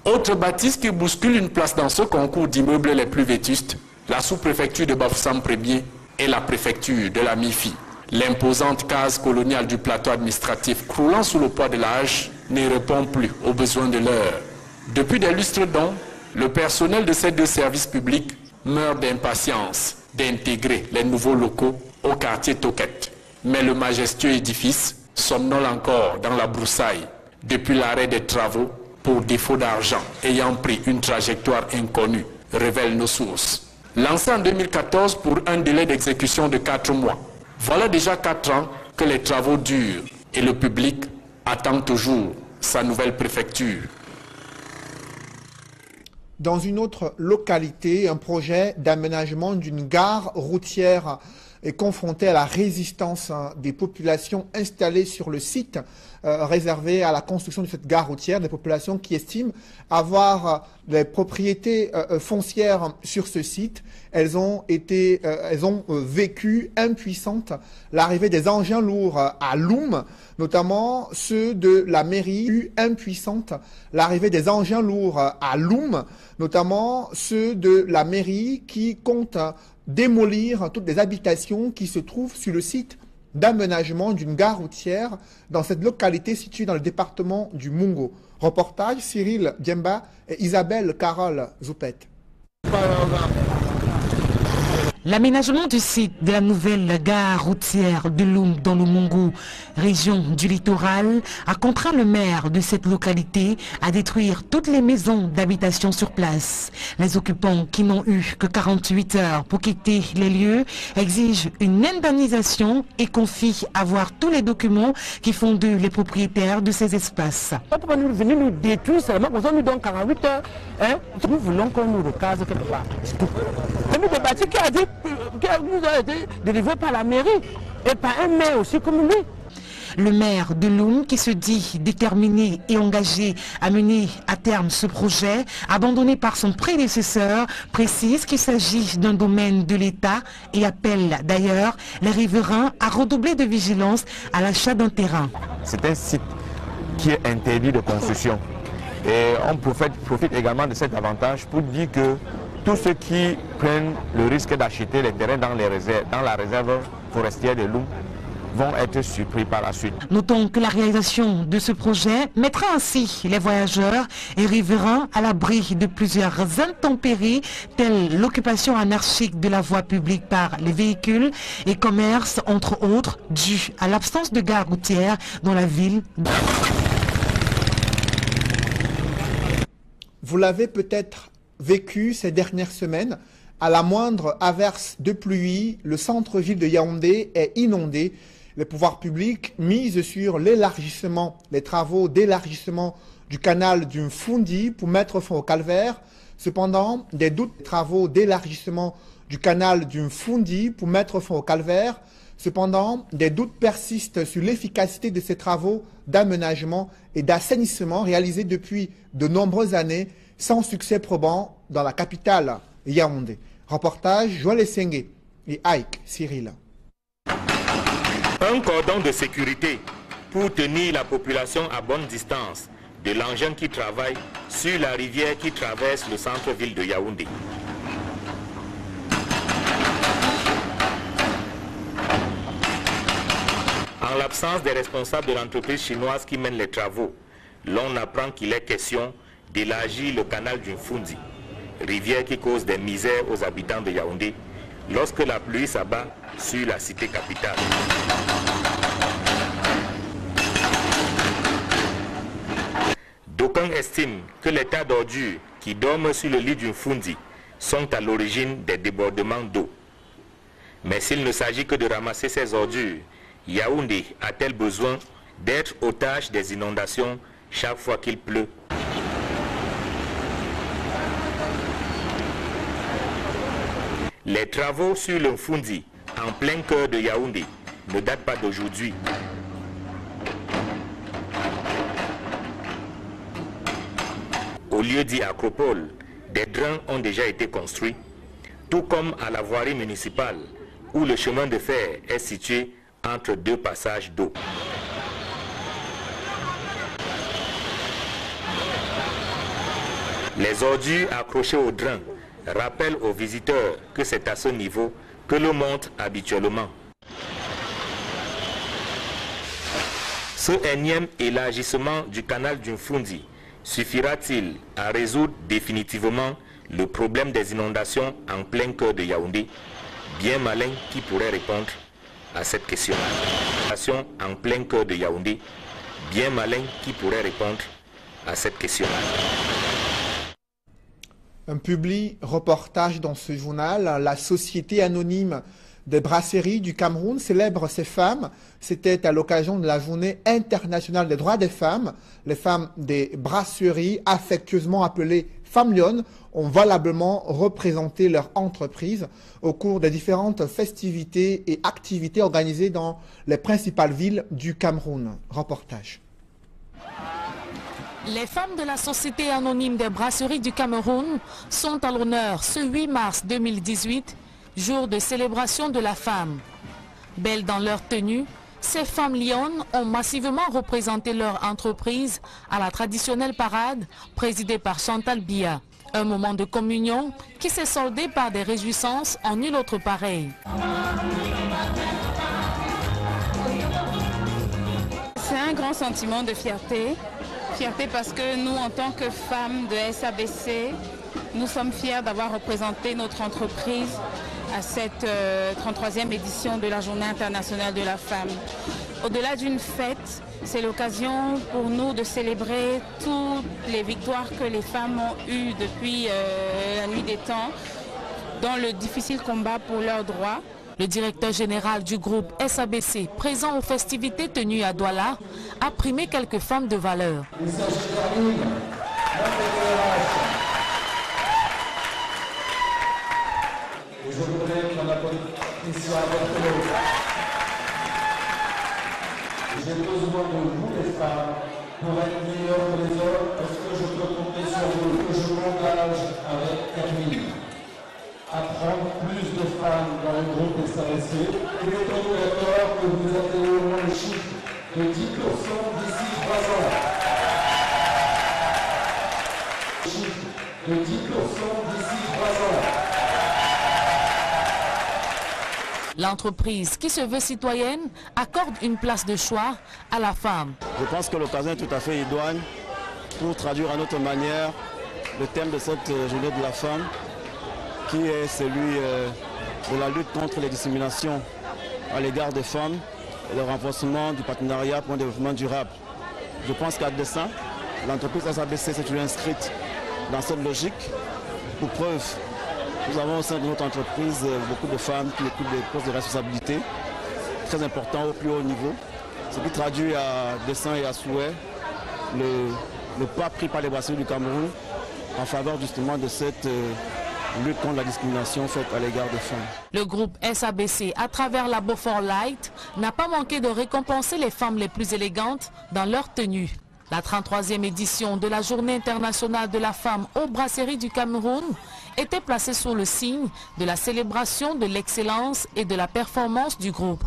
[SPEAKER 9] Autre bâtisse qui bouscule une place dans ce concours d'immeubles les plus vétustes, la sous-préfecture de Bafoussam 1er et la préfecture de la MIFI. L'imposante case coloniale du plateau administratif croulant sous le poids de l'âge ne répond plus aux besoins de l'heure. Depuis des lustres donc, le personnel de ces deux services publics meurt d'impatience d'intégrer les nouveaux locaux au quartier Toquette. Mais le majestueux édifice somnole encore dans la broussaille depuis l'arrêt des travaux pour défaut d'argent ayant pris une trajectoire inconnue, révèlent nos sources. Lancé en 2014 pour un délai d'exécution de 4 mois, voilà déjà 4 ans que les travaux durent et le public attend toujours sa nouvelle préfecture.
[SPEAKER 1] Dans une autre localité, un projet d'aménagement d'une gare routière est confronté à la résistance des populations installées sur le site réservé à la construction de cette gare routière, des populations qui estiment avoir des propriétés foncières sur ce site. Elles ont vécu impuissantes l'arrivée des engins lourds à Loum, notamment ceux de la mairie, impuissante l'arrivée des engins lourds à Loum, notamment ceux de la mairie qui comptent démolir toutes les habitations qui se trouvent sur le site d'aménagement d'une gare routière dans cette localité située dans le département du Mungo. Reportage Cyril Djemba et Isabelle Carole Zoupet.
[SPEAKER 6] L'aménagement du site de la nouvelle gare routière de Loum dans le Mungo, région du littoral, a contraint le maire de cette localité à détruire toutes les maisons d'habitation sur place. Les occupants qui n'ont eu que 48 heures pour quitter les lieux exigent une indemnisation et confient avoir tous les documents qui font d'eux les propriétaires de ces espaces.
[SPEAKER 18] Quand on est venu nous détruire seulement, on nous donne 48 heures, nous voulons qu'on nous recase quelque part. C'est le bâtiment qui a dit qui nous a été délivré par la mairie et par un maire aussi comme lui.
[SPEAKER 6] Le maire de Loum, qui se dit déterminé et engagé à mener à terme ce projet, abandonné par son prédécesseur, précise qu'il s'agit d'un domaine de l'État et appelle d'ailleurs les riverains à redoubler de vigilance à l'achat d'un terrain.
[SPEAKER 19] C'est un site qui est interdit de construction et on profite également de cet avantage pour dire que tous ceux qui prennent le risque d'acheter les terrains dans la réserve forestière de Loum vont être surpris par la suite.
[SPEAKER 6] Notons que la réalisation de ce projet mettra ainsi les voyageurs et riverains à l'abri de plusieurs intempéries telles l'occupation anarchique de la voie publique par les véhicules et commerces entre autres dû à l'absence de gare routière dans la ville.
[SPEAKER 1] Vous l'avez peut-être vécu ces dernières semaines, à la moindre averse de pluie, le centre-ville de Yaoundé est inondé. Les pouvoirs publics misent sur l'élargissement, les travaux d'élargissement du canal du Mfundi pour mettre fin au calvaire. Cependant, des doutes travaux d'élargissement du canal du Mfundi pour mettre fin au calvaire. Cependant, des doutes persistent sur l'efficacité de ces travaux d'aménagement et d'assainissement réalisés depuis de nombreuses années sans succès probant dans la capitale Yaoundé. Reportage Joël Essengue et Ike Cyril.
[SPEAKER 20] Un cordon de sécurité pour tenir la population à bonne distance de l'engin qui travaille sur la rivière qui traverse le centre-ville de Yaoundé. En l'absence des responsables de l'entreprise chinoise qui mène les travaux, l'on apprend qu'il est question d'élargir le canal du Mfundi, rivière qui cause des misères aux habitants de Yaoundé lorsque la pluie s'abat sur la cité capitale. D'aucuns estiment que les tas d'ordures qui dorment sur le lit du Mfundi sont à l'origine des débordements d'eau. Mais s'il ne s'agit que de ramasser ces ordures, Yaoundé a-t-elle besoin d'être otage des inondations chaque fois qu'il pleut? Les travaux sur le Mfundi, en plein cœur de Yaoundé, ne datent pas d'aujourd'hui. Au lieu dit Acropole, des drains ont déjà été construits, tout comme à la voirie municipale, où le chemin de fer est situé entre deux passages d'eau. Les ordures accrochées aux drains rappellent aux visiteurs que c'est à ce niveau que l'eau monte habituellement. Ce énième élargissement du canal du Mfundi suffira-t-il à résoudre définitivement le problème des inondations en plein cœur de Yaoundé? Bien malin qui pourrait répondre à cette question. En plein cœur de Yaoundé, bien malin qui pourrait répondre à cette question.
[SPEAKER 1] Un public reportage dans ce journal, la société anonyme des brasseries du Cameroun célèbre ces femmes. C'était à l'occasion de la journée internationale des droits des femmes. Les femmes des brasseries, affectueusement appelées Femmes Lionnes, ont valablement représenté leur entreprise au cours des différentes festivités et activités organisées dans les principales villes du Cameroun. Reportage.
[SPEAKER 3] Les femmes de la Société anonyme des brasseries du Cameroun sont à l'honneur ce 8 mars 2018, jour de célébration de la femme. Belles dans leur tenue, ces femmes lionnes ont massivement représenté leur entreprise à la traditionnelle parade présidée par Chantal Biya. Un moment de communion qui s'est soldé par des réjouissances en nul autre pareil.
[SPEAKER 21] C'est un grand sentiment de fierté. Fierté parce que nous, en tant que femmes de SABC, nous sommes fiers d'avoir représenté notre entreprise à cette 33e édition de la Journée internationale de la femme. Au-delà d'une fête, c'est l'occasion pour nous de célébrer toutes les victoires que les femmes ont eues depuis la nuit des temps dans le difficile combat pour leurs droits.
[SPEAKER 3] Le directeur général du groupe SABC, présent aux festivités tenues à Douala, a primé quelques femmes de valeur.
[SPEAKER 22] J'ai besoin de vous les femmes pour être meilleures que les hommes. Est-ce que je peux compter sur vous, que je m'engage avec Camille à prendre plus de femmes dans le groupe SABC? Il est donc d'accord que vous atteignez le chiffre de 10% d'ici 3 ans. Le chiffre de 10% d'ici 3 ans.
[SPEAKER 3] L'entreprise, qui se veut citoyenne, accorde une place de choix à la femme.
[SPEAKER 23] Je pense que l'occasion est tout à fait idoine pour traduire à notre manière le thème de cette journée de la femme, qui est celui de la lutte contre les discriminations à l'égard des femmes et le renforcement du partenariat pour un développement durable. Je pense qu'à dessein, l'entreprise SABC s'est inscrite dans cette logique. Pour preuve, nous avons au sein de notre entreprise beaucoup de femmes qui occupent des postes de responsabilité, très importants au plus haut niveau, ce qui traduit à dessein et à souhait le pas pris par les brasseries du Cameroun en faveur justement de cette lutte contre la discrimination faite à l'égard des femmes.
[SPEAKER 3] Le groupe SABC, à travers la Beaufort Light, n'a pas manqué de récompenser les femmes les plus élégantes dans leur tenue. La 33e édition de la Journée internationale de la femme aux brasseries du Cameroun était placée sous le signe de la célébration de l'excellence et de la performance du groupe.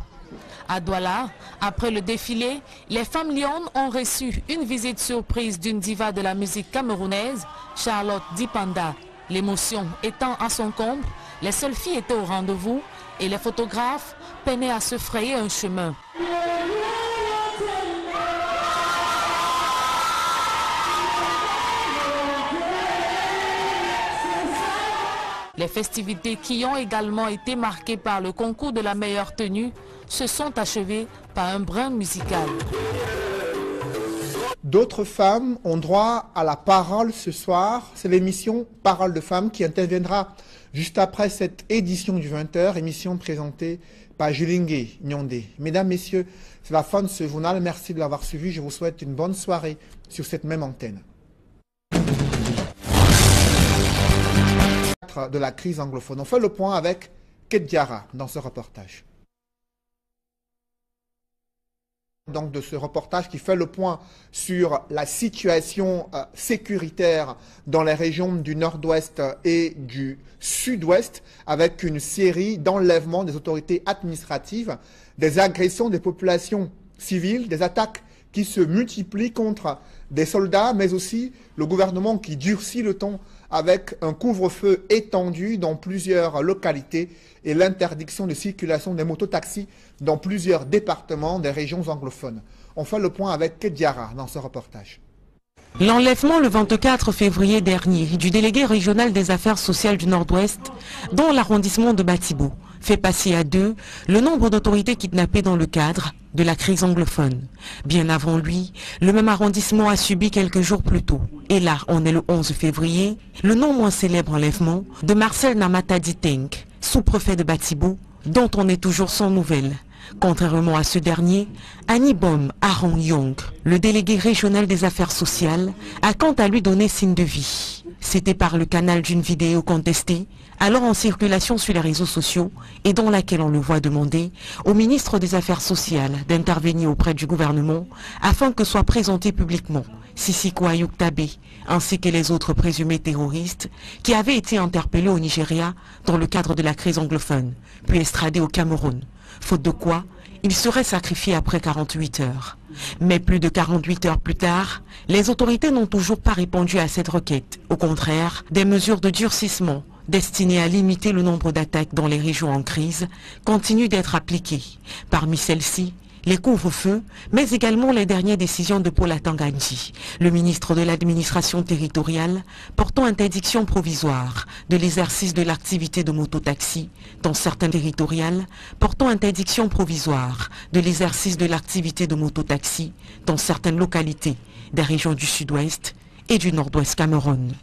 [SPEAKER 3] À Douala, après le défilé, les femmes lionnes ont reçu une visite surprise d'une diva de la musique camerounaise, Charlotte Dipanda. L'émotion étant à son comble, les seules filles étaient au rendez-vous et les photographes peinaient à se frayer un chemin. Les festivités qui ont également été marquées par le concours de la meilleure tenue se sont achevées par un brin musical.
[SPEAKER 1] D'autres femmes ont droit à la parole ce soir. C'est l'émission Parole de femmes qui interviendra juste après cette édition du 20h, émission présentée par Julingue Nyondé. Mesdames, Messieurs, c'est la fin de ce journal. Merci de l'avoir suivi. Je vous souhaite une bonne soirée sur cette même antenne. De la crise anglophone. On fait le point avec Kate Diarra dans ce reportage. Donc de ce reportage qui fait le point sur la situation sécuritaire dans les régions du nord-ouest et du sud-ouest, avec une série d'enlèvements des autorités administratives, des agressions des populations civiles, des attaques qui se multiplient contre des soldats, mais aussi le gouvernement qui durcit le ton avec un couvre-feu étendu dans plusieurs localités et l'interdiction de circulation des mototaxis dans plusieurs départements des régions anglophones. On fait le point avec Kate Diarra dans ce reportage.
[SPEAKER 6] L'enlèvement le 24 février dernier du délégué régional des affaires sociales du Nord-Ouest dans l'arrondissement de Batibou fait passer à 2 le nombre d'autorités kidnappées dans le cadre de la crise anglophone. Bien avant lui, le même arrondissement a subi quelques jours plus tôt. Et là, on est le 11 février, le non moins célèbre enlèvement de Marcel Namata Diteng, sous-préfet de Batibou, dont on est toujours sans nouvelles. Contrairement à ce dernier, Anibom Aaron Young, le délégué régional des affaires sociales, a quant à lui donné signe de vie. C'était par le canal d'une vidéo contestée, alors en circulation sur les réseaux sociaux et dans laquelle on le voit demander au ministre des Affaires sociales d'intervenir auprès du gouvernement afin que soit présenté publiquement Sisiko Ayuk Tabe ainsi que les autres présumés terroristes qui avaient été interpellés au Nigeria dans le cadre de la crise anglophone, puis extradés au Cameroun, faute de quoi il serait sacrifié après 48 heures. Mais plus de 48 heures plus tard, les autorités n'ont toujours pas répondu à cette requête. Au contraire, des mesures de durcissement destinées à limiter le nombre d'attaques dans les régions en crise continuent d'être appliquées. Parmi celles-ci, les couvre-feux, mais également les dernières décisions de Paul Atanganji, le ministre de l'administration territoriale, portant interdiction provisoire de l'exercice de l'activité de mototaxi dans certains territoriales, portant interdiction provisoire de l'exercice de l'activité de mototaxi dans certaines localités des régions du sud-ouest et du nord-ouest Cameroun.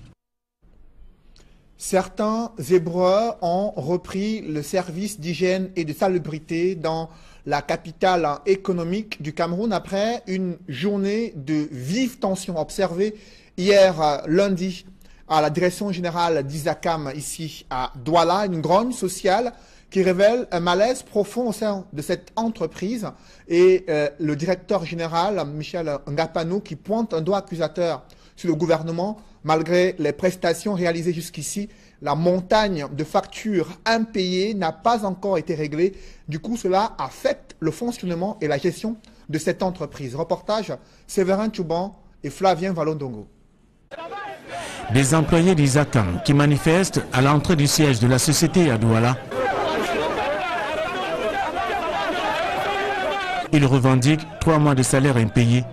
[SPEAKER 1] Certains Hébreux ont repris le service d'hygiène et de salubrité dans la capitale économique du Cameroun après une journée de vive tension observée hier lundi à la direction générale d'Isakam ici à Douala, une grogne sociale qui révèle un malaise profond au sein de cette entreprise et le directeur général Michel Ngapano qui pointe un doigt accusateur sur le gouvernement. Malgré les prestations réalisées jusqu'ici, la montagne de factures impayées n'a pas encore été réglée. Du coup, cela affecte le fonctionnement et la gestion de cette entreprise. Reportage Séverin Tchouban et Flavien Valondongo.
[SPEAKER 2] Des employés d'Isakam qui manifestent à l'entrée du siège de la société à Douala. Ils revendiquent 3 mois de salaire impayés,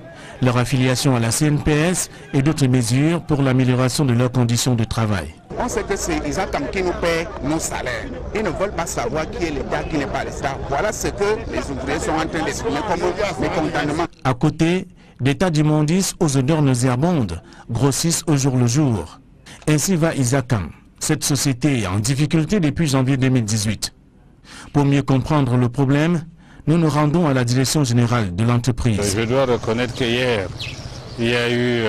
[SPEAKER 2] leur affiliation à la CNPS et d'autres mesures pour l'amélioration de leurs conditions de travail.
[SPEAKER 4] On sait que c'est Isakam qui nous paie nos salaires. Ils ne veulent pas savoir qui est l'État, qui n'est pas l'État. Voilà ce que les ouvriers sont en train d'exprimer comme mécontentement.
[SPEAKER 2] À côté, des tas d'immondices aux odeurs nauséabondes grossissent au jour le jour. Ainsi va Isakam. Cette société est en difficulté depuis janvier 2018. Pour mieux comprendre le problème, nous nous rendons à la direction générale de l'entreprise.
[SPEAKER 7] Je dois reconnaître qu'hier, il y a eu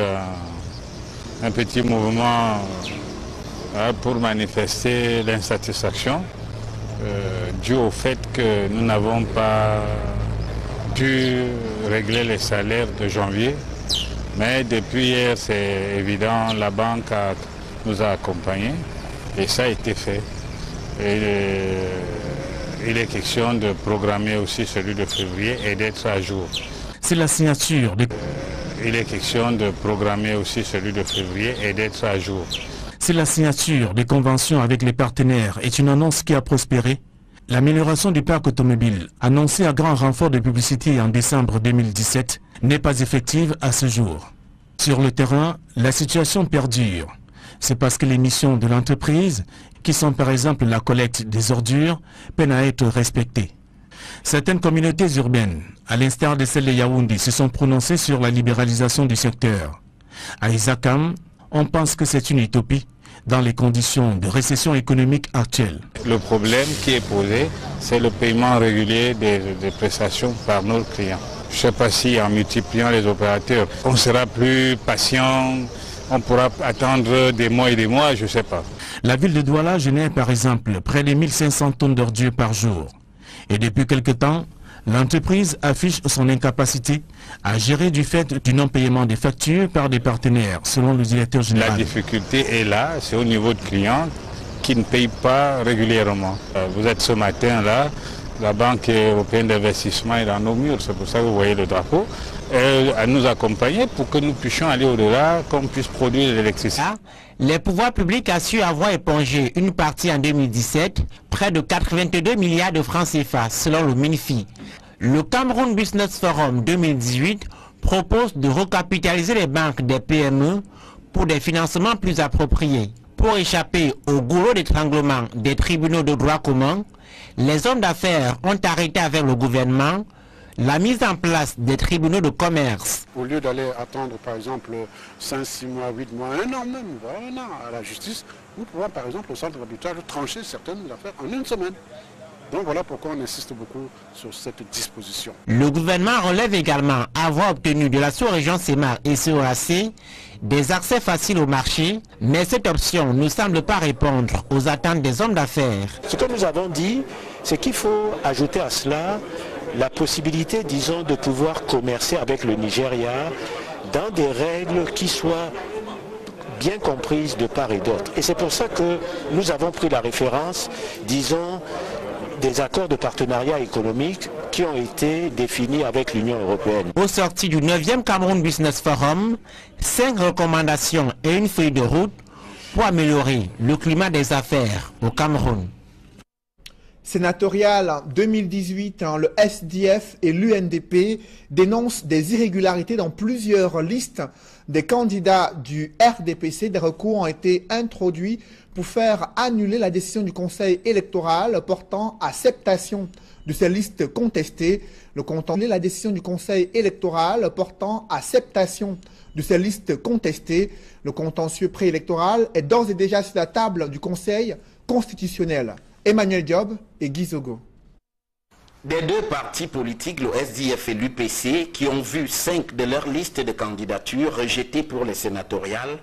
[SPEAKER 7] un petit mouvement pour manifester l'insatisfaction dû au fait que nous n'avons pas pu régler les salaires de janvier. Mais depuis hier, c'est évident, la banque nous a accompagnés et ça a été fait. Il est question de programmer aussi celui de février et d'être à jour.
[SPEAKER 2] C'est la signature de...
[SPEAKER 7] Il est question de programmer aussi celui de février et d'être à jour.
[SPEAKER 2] C'est la signature des conventions avec les partenaires est une annonce qui a prospéré. L'amélioration du parc automobile, annoncée à grand renfort de publicité en décembre 2017, n'est pas effective à ce jour. Sur le terrain, la situation perdure. C'est parce que les missions de l'entreprise, qui sont par exemple la collecte des ordures, peinent à être respectées. Certaines communautés urbaines, à l'instar de celle de Yaoundé, se sont prononcées sur la libéralisation du secteur. À Isakam, on pense que c'est une utopie dans les conditions de récession économique actuelle.
[SPEAKER 7] Le problème qui est posé, c'est le paiement régulier des prestations par nos clients. Je ne sais pas si en multipliant les opérateurs, on sera plus patient, on pourra attendre des mois et des mois, je ne sais pas.
[SPEAKER 2] La ville de Douala génère par exemple près de 1500 tonnes d'ordures par jour. Et depuis quelque temps, l'entreprise affiche son incapacité à gérer du fait du non-paiement des factures par des partenaires, selon le directeur général.
[SPEAKER 7] La difficulté est là, c'est au niveau de clients qui ne payent pas régulièrement. Vous êtes ce matin-là, la Banque européenne d'investissement est dans nos murs, c'est pour ça que vous voyez le drapeau. À nous accompagner pour que nous puissions aller au-delà, qu'on puisse produire de l'électricité.
[SPEAKER 8] Les pouvoirs publics assurent avoir épongé une partie en 2017, près de 82 milliards de francs CFA, selon le MINFI. Le Cameroun Business Forum 2018 propose de recapitaliser les banques des PME pour des financements plus appropriés. Pour échapper au goulot d'étranglement des tribunaux de droit commun, les hommes d'affaires ont arrêté avec le gouvernement la mise en place des tribunaux de commerce.
[SPEAKER 12] Au lieu d'aller attendre par exemple 5, 6 mois, 8 mois, 1 an même, voire 1 an à la justice, nous pouvons par exemple au centre arbitrage trancher certaines affaires en 1 semaine. Donc voilà pourquoi on insiste beaucoup sur cette disposition.
[SPEAKER 8] Le gouvernement relève également avoir obtenu de la sous-région CEMAR et COAC des accès faciles au marché, mais cette option ne semble pas répondre aux attentes des hommes d'affaires.
[SPEAKER 13] Ce que nous avons dit, c'est qu'il faut ajouter à cela la possibilité, disons, de pouvoir commercer avec le Nigeria dans des règles qui soient bien comprises de part et d'autre. Et c'est pour ça que nous avons pris la référence, disons, des accords de partenariat économique qui ont été définis avec l'Union européenne.
[SPEAKER 8] Au sorti du 9e Cameroun Business Forum, 5 recommandations et une feuille de route pour améliorer le climat des affaires au Cameroun.
[SPEAKER 1] Sénatorial 2018, le SDF et l'UNDP dénoncent des irrégularités dans plusieurs listes des candidats du RDPC. Des recours ont été introduits pour faire annuler la décision du Conseil électoral portant acceptation de ces listes contestées. Le contentieux, la décision du Conseil électoral portant acceptation de ces listes contestées. Le contentieux préélectoral est d'ores et déjà sur la table du Conseil constitutionnel. Emmanuel Diop et Guy Zogo.
[SPEAKER 11] Des deux partis politiques, le SDF et l'UPC, qui ont vu 5 de leurs listes de candidatures rejetées pour les sénatoriales,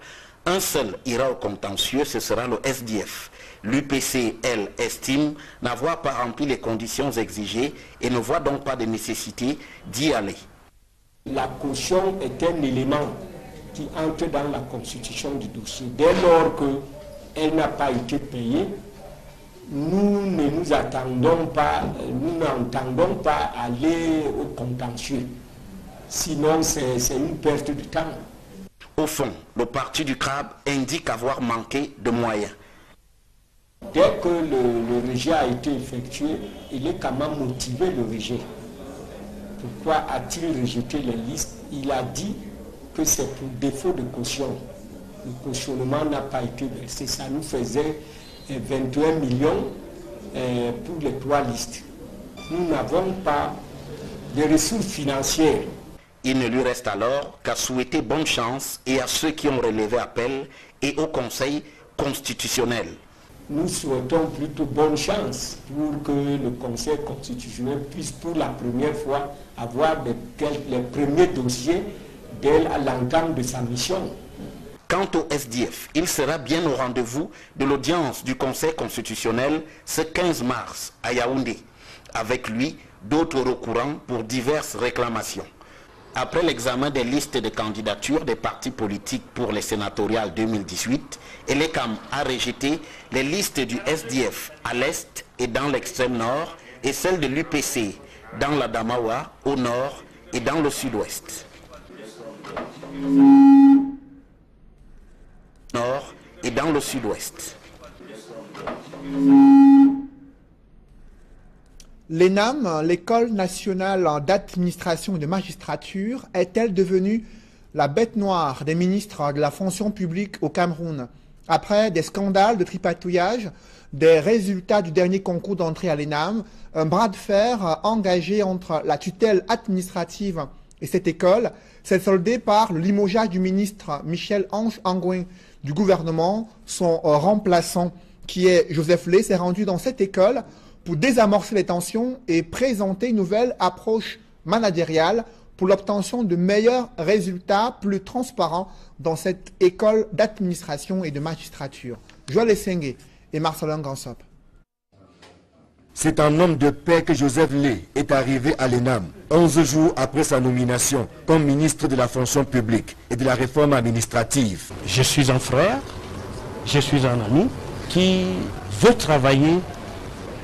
[SPEAKER 11] un seul ira au contentieux, ce sera le SDF. L'UPC, elle, estime n'avoir pas rempli les conditions exigées et ne voit donc pas de nécessité d'y aller.
[SPEAKER 5] La caution est un élément qui entre dans la constitution du dossier. Dès lors qu'elle n'a pas été payée, nous ne nous attendons pas, nous n'entendons pas aller au contentieux. Sinon, c'est une perte de temps.
[SPEAKER 11] Au fond, le parti du crabe indique avoir manqué de moyens.
[SPEAKER 5] Dès que le rejet a été effectué, il est quand même motivé le rejet. Pourquoi a-t-il rejeté les listes? Il a dit que c'est pour défaut de caution. Le cautionnement n'a pas été versé. Ça nous faisait 21 millions pour les 3 listes. Nous n'avons pas de ressources financières.
[SPEAKER 11] Il ne lui reste alors qu'à souhaiter bonne chance et à ceux qui ont relevé appel et au Conseil constitutionnel.
[SPEAKER 5] Nous souhaitons plutôt bonne chance pour que le Conseil constitutionnel puisse pour la première fois avoir les premiers dossiers dès l'entame de sa mission.
[SPEAKER 11] Quant au SDF, il sera bien au rendez-vous de l'audience du Conseil constitutionnel ce 15 mars à Yaoundé. Avec lui, d'autres recourants pour diverses réclamations. Après l'examen des listes de candidatures des partis politiques pour les sénatoriales 2018, Elekam a rejeté les listes du SDF à l'est et dans l'extrême nord et celles de l'UPC dans la Damawa au nord et dans le sud-ouest. Nord et dans le sud-ouest.
[SPEAKER 1] L'ENAM, l'École nationale d'administration et de magistrature, est-elle devenue la bête noire des ministres de la fonction publique au Cameroun? Après des scandales de tripatouillage des résultats du dernier concours d'entrée à l'ENAM, un bras de fer engagé entre la tutelle administrative et cette école s'est soldé par le limogeage du ministre Michel-Ange Angouin du gouvernement. Son remplaçant, qui est Joseph Lé, s'est rendu dans cette école pour désamorcer les tensions et présenter une nouvelle approche managériale pour l'obtention de meilleurs résultats plus transparents dans cette école d'administration et de magistrature. Joël Essengue et Marcelin Gansop.
[SPEAKER 15] C'est un homme de paix que Joseph Lé est arrivé à l'ENAM, 11 jours après sa nomination comme ministre de la fonction publique et de la réforme administrative.
[SPEAKER 16] Je suis un frère, je suis un ami qui veut travailler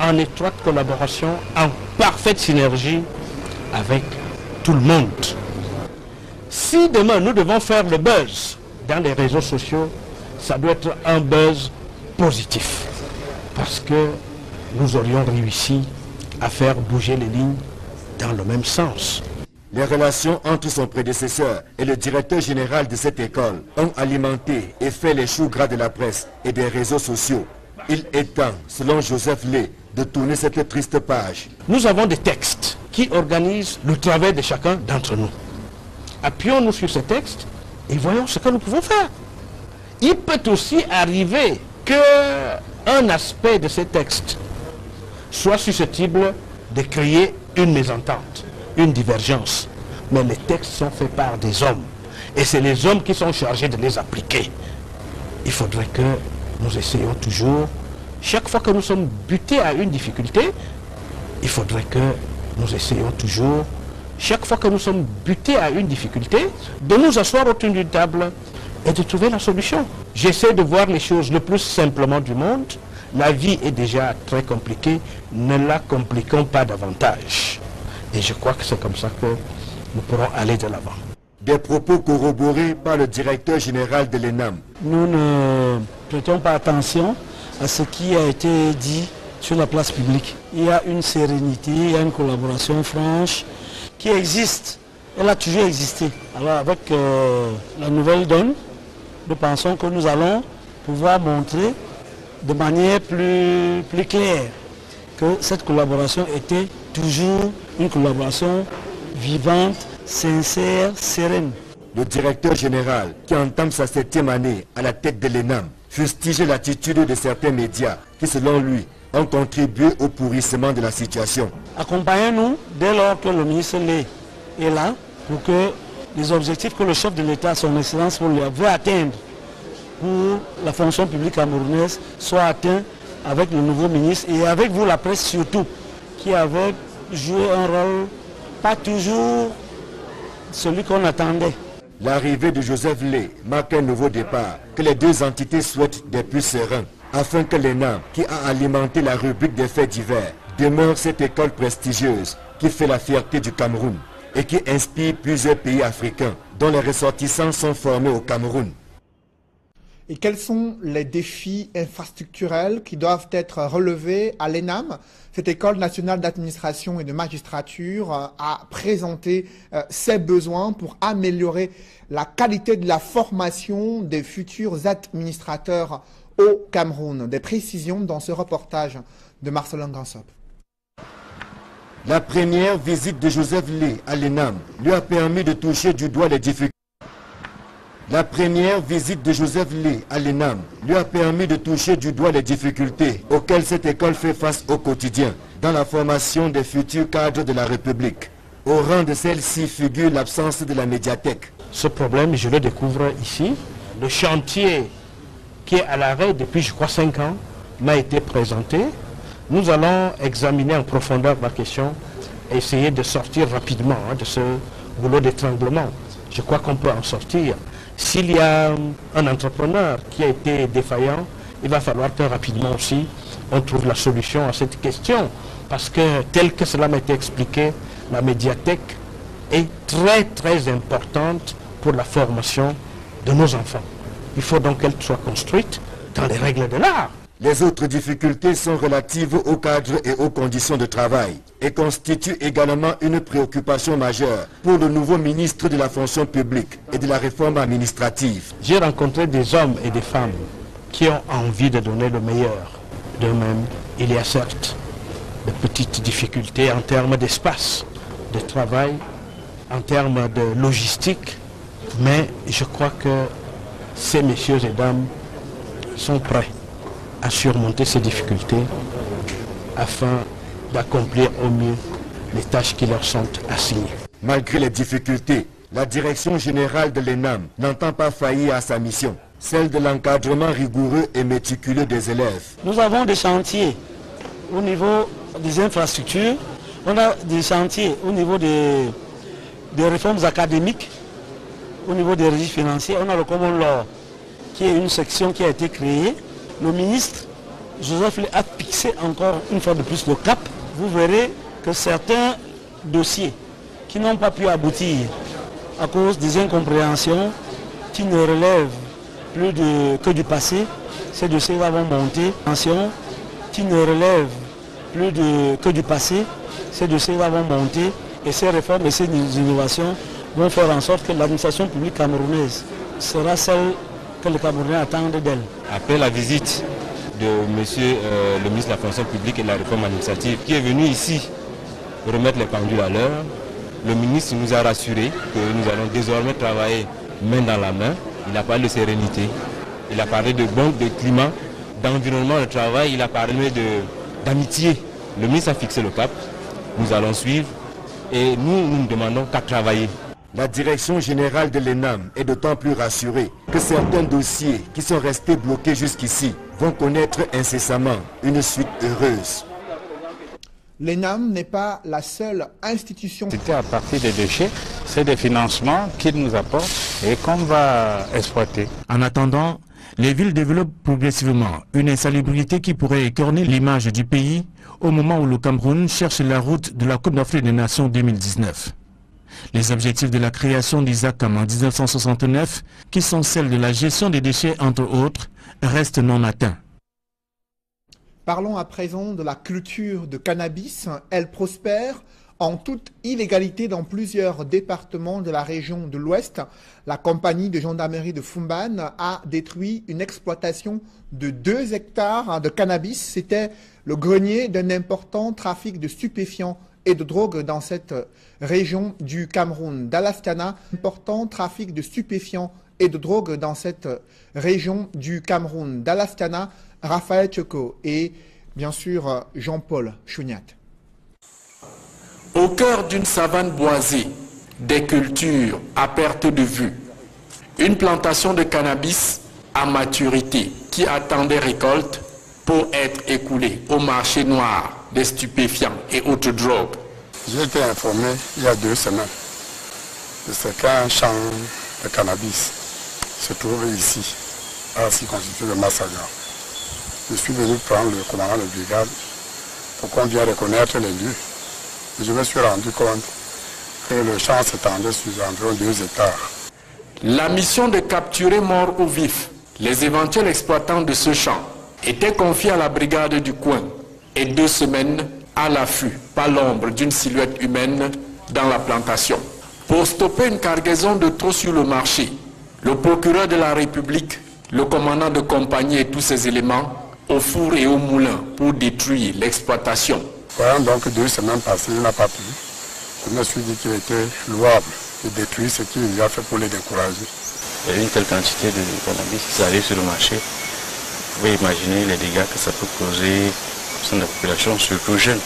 [SPEAKER 16] en étroite collaboration, en parfaite synergie avec tout le monde. Si demain nous devons faire le buzz dans les réseaux sociaux, ça doit être un buzz positif. Parce que nous aurions réussi à faire bouger les lignes dans le même sens.
[SPEAKER 15] Les relations entre son prédécesseur et le directeur général de cette école ont alimenté et fait les choux gras de la presse et des réseaux sociaux. Il est temps, selon Joseph Lé, de tourner cette triste page.
[SPEAKER 16] Nous avons des textes qui organisent le travail de chacun d'entre nous. Appuyons-nous sur ces textes et voyons ce que nous pouvons faire. Il peut aussi arriver qu'un aspect de ces textes
[SPEAKER 18] soit susceptible de créer une mésentente, une divergence. Mais les textes sont faits par des hommes. Et c'est les hommes qui sont chargés de les appliquer. Il faudrait que nous essayions toujours, chaque fois que nous sommes butés à une difficulté, il faudrait que nous essayions toujours, chaque fois que nous sommes butés à une difficulté, de nous asseoir autour d'une table et de trouver la solution. J'essaie de voir les choses le plus simplement du monde. La vie est déjà très compliquée, ne la compliquons pas davantage. Et je crois que c'est comme ça que nous pourrons aller de l'avant.
[SPEAKER 15] Des propos corroborés par le directeur général de l'ENAM.
[SPEAKER 16] Nous ne prêtons pas attention à ce qui a été dit sur la place publique. Il y a une sérénité, il y a une collaboration franche qui existe. Elle a toujours existé. Alors avec la nouvelle donne, nous pensons que nous allons pouvoir montrer de manière plus claire que cette collaboration était toujours une collaboration vivante, sincère, sereine.
[SPEAKER 15] Le directeur général, qui entame sa 7e année à la tête de l'ENAM, fustige l'attitude de certains médias qui, selon lui, ont contribué au pourrissement de la situation.
[SPEAKER 16] Accompagnez-nous dès lors que le ministre Lé est là pour que les objectifs que le chef de l'État, son Excellence, veut atteindre pour la fonction publique camerounaise soient atteints avec le nouveau ministre et avec vous, la presse surtout, qui avait joué un rôle pas toujours celui qu'on attendait.
[SPEAKER 15] L'arrivée de Joseph Lé marque un nouveau départ que les deux entités souhaitent depuis serein, afin que l'ENAM, qui a alimenté la rubrique des faits divers, demeure cette école prestigieuse qui fait la fierté du Cameroun et qui inspire plusieurs pays africains dont les ressortissants sont formés au Cameroun.
[SPEAKER 1] Et quels sont les défis infrastructurels qui doivent être relevés à l'ENAM? Cette école nationale d'administration et de magistrature a présenté ses besoins pour améliorer la qualité de la formation des futurs administrateurs au Cameroun. Des précisions dans ce reportage de Marcelin Gansop.
[SPEAKER 15] La première visite de Joseph Lé à l'ENAM lui a permis de toucher du doigt les difficultés. La première visite de Joseph Lé à l'ENAM lui a permis de toucher du doigt les difficultés auxquelles cette école fait face au quotidien dans la formation des futurs cadres de la République. Au rang de celle-ci figure l'absence de la médiathèque.
[SPEAKER 18] Ce problème, je le découvre ici. Le chantier qui est à l'arrêt depuis, je crois, 5 ans, m'a été présenté. Nous allons examiner en profondeur la question et essayer de sortir rapidement de ce boulot d'étranglement. Je crois qu'on peut en sortir. S'il y a un entrepreneur qui a été défaillant, il va falloir que rapidement aussi on trouve la solution à cette question. Parce que tel que cela m'a été expliqué, la médiathèque est très très importante pour la formation de nos enfants. Il faut donc qu'elle soit construite dans les règles de l'art.
[SPEAKER 15] Les autres difficultés sont relatives au cadre et aux conditions de travail et constituent également une préoccupation majeure pour le nouveau ministre de la fonction publique et de la réforme administrative.
[SPEAKER 18] J'ai rencontré des hommes et des femmes qui ont envie de donner le meilleur d'eux-mêmes. Il y a certes de petites difficultés en termes d'espace de travail, en termes de logistique, mais je crois que ces messieurs et dames sont prêts à surmonter ces difficultés afin d'accomplir au mieux les tâches qui leur sont assignées.
[SPEAKER 15] Malgré les difficultés, la direction générale de l'ENAM n'entend pas faillir à sa mission, celle de l'encadrement rigoureux et méticuleux des élèves.
[SPEAKER 16] Nous avons des chantiers au niveau des infrastructures, on a des chantiers au niveau des réformes académiques, au niveau des registres financiers, on a le Common Law qui est une section qui a été créée. Le ministre Joseph Lé a fixé encore une fois de plus le cap. Vous verrez que certains dossiers qui n'ont pas pu aboutir à cause des incompréhensions, qui ne relèvent plus que du passé, ces dossiers vont monter. Qui ne relèvent plus que du passé, ces dossiers vont monter et ces réformes et ces innovations vont faire en sorte que l'administration publique camerounaise sera celle que les Camerounais attendent d'elle.
[SPEAKER 10] Après la visite de monsieur le ministre de la fonction publique et de la réforme administrative qui est venu ici remettre les pendules à l'heure, le ministre nous a rassuré que nous allons désormais travailler main dans la main. Il a parlé de sérénité, il a parlé de climat, d'environnement de travail, il a parlé d'amitié. Le ministre a fixé le cap, nous allons suivre et nous ne demandons qu'à travailler.
[SPEAKER 15] La direction générale de l'ENAM est d'autant plus rassurée que certains dossiers qui sont restés bloqués jusqu'ici vont connaître incessamment une suite heureuse.
[SPEAKER 1] L'ENAM n'est pas la seule institution.
[SPEAKER 7] C'était à partir des déchets, c'est des financements qu'ils nous apportent et qu'on va exploiter.
[SPEAKER 2] En attendant, les villes développent progressivement une insalubrité qui pourrait écorner l'image du pays au moment où le Cameroun cherche la route de la Coupe d'Afrique des Nations 2019. Les objectifs de la création d'ISACAM en 1969, qui sont celles de la gestion des déchets entre autres, restent non atteints.
[SPEAKER 1] Parlons à présent de la culture de cannabis. Elle prospère en toute illégalité dans plusieurs départements de la région de l'Ouest. La compagnie de gendarmerie de Fumban a détruit une exploitation de 2 hectares de cannabis. C'était le grenier d'un important trafic de stupéfiants et de drogue dans cette région du Cameroun. D'Alaskana, important trafic de stupéfiants et de drogue dans cette région du Cameroun. D'Alaskana, Raphaël Tchoko et bien sûr Jean-Paul Chouniat.
[SPEAKER 9] Au cœur d'une savane boisée, des cultures à perte de vue, une plantation de cannabis à maturité qui attendait récolte pour être écoulée au marché noir des stupéfiants et autres drogues.
[SPEAKER 12] J'ai été informé il y a 2 semaines de ce qu'un champ de cannabis se trouve ici, à la circonscription de Massaga. Je suis venu prendre le commandant de brigade pour qu'on vienne reconnaître les lieux. Et je me suis rendu compte que le champ s'étendait sur environ 2 hectares.
[SPEAKER 9] La mission de capturer morts ou vifs les éventuels exploitants de ce champ était confiée à la brigade du coin et 2 semaines à l'affût, pas l'ombre d'une silhouette humaine dans la plantation. Pour stopper une cargaison de trop sur le marché, le procureur de la République, le commandant de compagnie et tous ses éléments au four et au moulin pour détruire l'exploitation.
[SPEAKER 12] Voilà donc 2 semaines passées, il n'a pas pu. Je me suis dit qu'il était louable de détruire ce qu'il lui a fait pour les décourager.
[SPEAKER 14] Il y a une telle quantité de cannabis qui arrive sur le marché. Vous pouvez imaginer les dégâts que ça peut causer au sein de la population, surtout jeunes.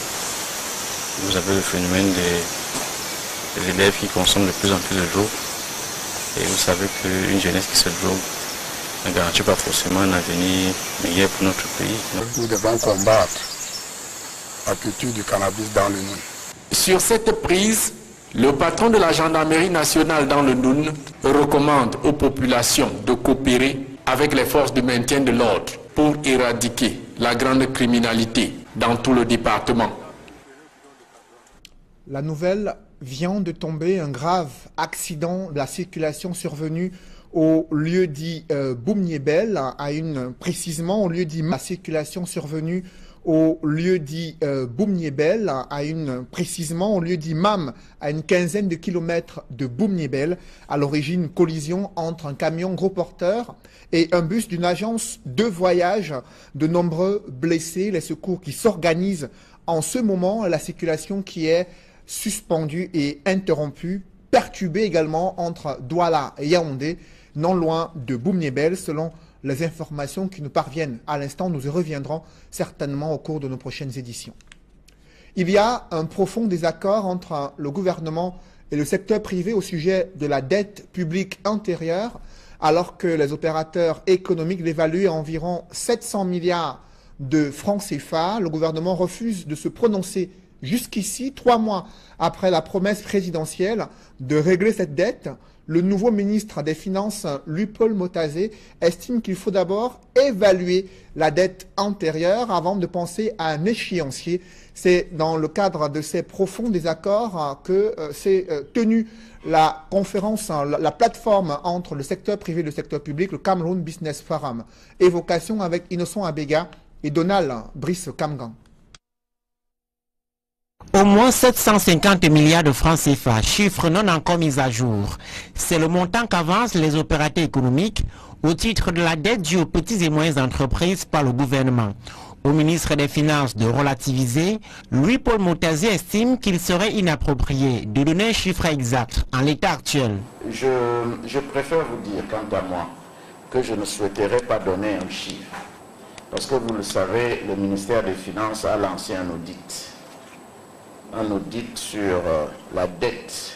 [SPEAKER 14] Vous avez le phénomène des élèves qui consomment de plus en plus de drogue. Et vous savez qu'une jeunesse qui se drogue ne garantit pas forcément un avenir meilleur pour notre pays.
[SPEAKER 12] Nous devons combattre la culture du cannabis dans le Noun.
[SPEAKER 9] Sur cette prise, le patron de la gendarmerie nationale dans le Noun recommande aux populations de coopérer avec les forces de maintien de l'ordre pour éradiquer la grande criminalité dans tout le département.
[SPEAKER 1] La nouvelle vient de tomber, un grave accident de la circulation survenu au lieu dit Boumniébel, précisément au lieu dit la circulation survenue au lieu dit Boumniébel, précisément au lieu dit Mam, à une quinzaine de kilomètres de Boumniébel. À l'origine, collision entre un camion gros porteur et un bus d'une agence de voyage. De nombreux blessés, les secours qui s'organisent en ce moment, la circulation qui est suspendue et interrompue, perturbée également entre Douala et Yaoundé, non loin de Boumniébel, selon les informations qui nous parviennent à l'instant. Nous y reviendrons certainement au cours de nos prochaines éditions. Il y a un profond désaccord entre le gouvernement et le secteur privé au sujet de la dette publique antérieure, alors que les opérateurs économiques l'évaluent à environ 700 milliards de francs CFA. Le gouvernement refuse de se prononcer jusqu'ici, 3 mois après la promesse présidentielle de régler cette dette. Le nouveau ministre des Finances, Louis-Paul Motazé, estime qu'il faut d'abord évaluer la dette antérieure avant de penser à un échéancier. C'est dans le cadre de ces profonds désaccords que s'est tenue la conférence, la plateforme entre le secteur privé et le secteur public, le Cameroun Business Forum. Évocation avec Innocent Abega et Donald Brice Kamgan.
[SPEAKER 8] Au moins 750 milliards de francs CFA, chiffre non encore mis à jour. C'est le montant qu'avancent les opérateurs économiques au titre de la dette due aux petites et moyennes entreprises par le gouvernement. Au ministre des Finances de relativiser, Louis-Paul Motazé estime qu'il serait inapproprié de donner un chiffre exact en l'état actuel.
[SPEAKER 11] Je préfère vous dire, quant à moi, que je ne souhaiterais pas donner un chiffre. Parce que vous le savez, le ministère des Finances a lancé un audit. Un audit sur la dette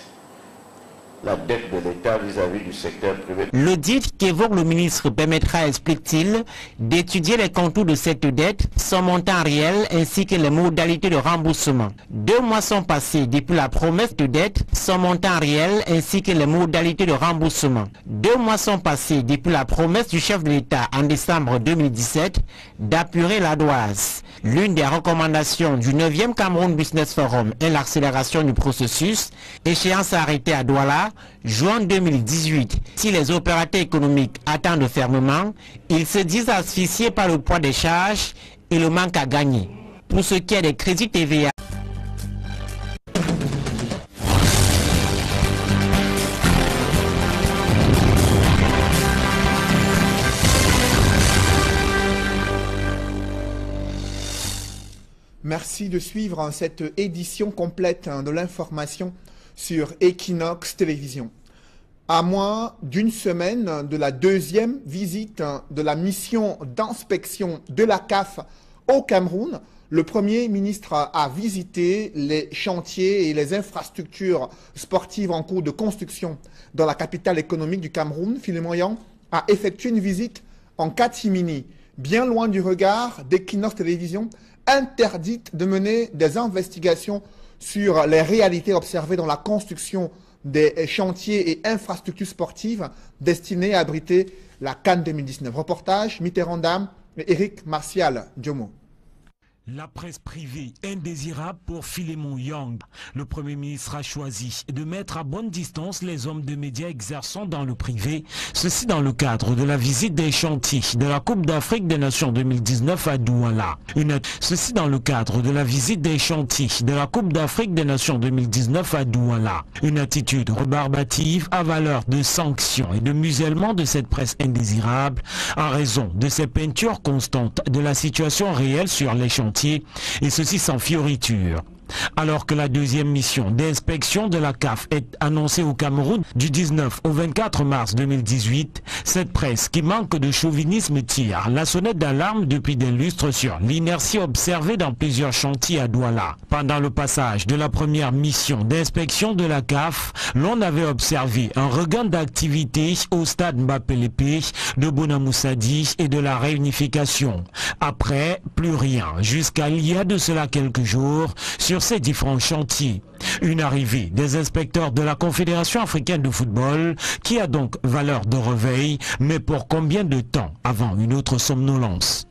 [SPEAKER 11] de l'État vis-à-vis du secteur privé.
[SPEAKER 8] L'audit qu'évoque le ministre permettra, explique-t-il, d'étudier les contours de cette dette, son montant réel ainsi que les modalités de remboursement. 2 mois sont passés depuis la promesse de dette, son montant réel ainsi que les modalités de remboursement. 2 mois sont passés depuis la promesse du chef de l'État en décembre 2017 d'apurer la Doise. L'une des recommandations du 9e Cameroun Business Forum est l'accélération du processus, échéance arrêtée à Douala, juin 2018. Si les opérateurs économiques attendent fermement, ils se disent asphyxiés par le poids des charges et le manque à gagner. Pour ce qui est des crédits TVA,
[SPEAKER 1] Merci de suivre cette édition complète de l'information sur Equinox Télévision. À moins d'une semaine de la deuxième visite de la mission d'inspection de la CAF au Cameroun, le Premier ministre a visité les chantiers et les infrastructures sportives en cours de construction dans la capitale économique du Cameroun. Philémon Yang a effectué une visite en catimini, bien loin du regard d'Equinox Télévision, interdite de mener des investigations sur les réalités observées dans la construction des chantiers et infrastructures sportives destinées à abriter la CAN 2019. Reportage Mitterrand Dam et Eric Martial Diomo.
[SPEAKER 2] La presse privée indésirable pour Philémon Yang. Le Premier ministre a choisi de mettre à bonne distance les hommes de médias exerçant dans le privé, ceci dans le cadre de la visite des chantiers de la Coupe d'Afrique des Nations 2019 à Douala. Ceci dans le cadre de la visite des chantiers de la Coupe d'Afrique des Nations 2019 à Douala. Une attitude rébarbative à valeur de sanctions et de musellement de cette presse indésirable en raison de ces peintures constantes de la situation réelle sur les chantiers, et ceci sans fioriture. Alors que la deuxième mission d'inspection de la CAF est annoncée au Cameroun du 19 au 24 mars 2018, cette presse qui manque de chauvinisme tire la sonnette d'alarme depuis des lustres sur l'inertie observée dans plusieurs chantiers à Douala. Pendant le passage de la première mission d'inspection de la CAF, l'on avait observé un regain d'activité au stade Mbappé-Lépé, de Bonamoussadi et de la réunification. Après, plus rien, jusqu'à il y a de cela quelques jours, sur ces différents chantiers. Une arrivée des inspecteurs de la Confédération africaine de football qui a donc valeur de réveil, mais pour combien de temps avant une autre somnolence?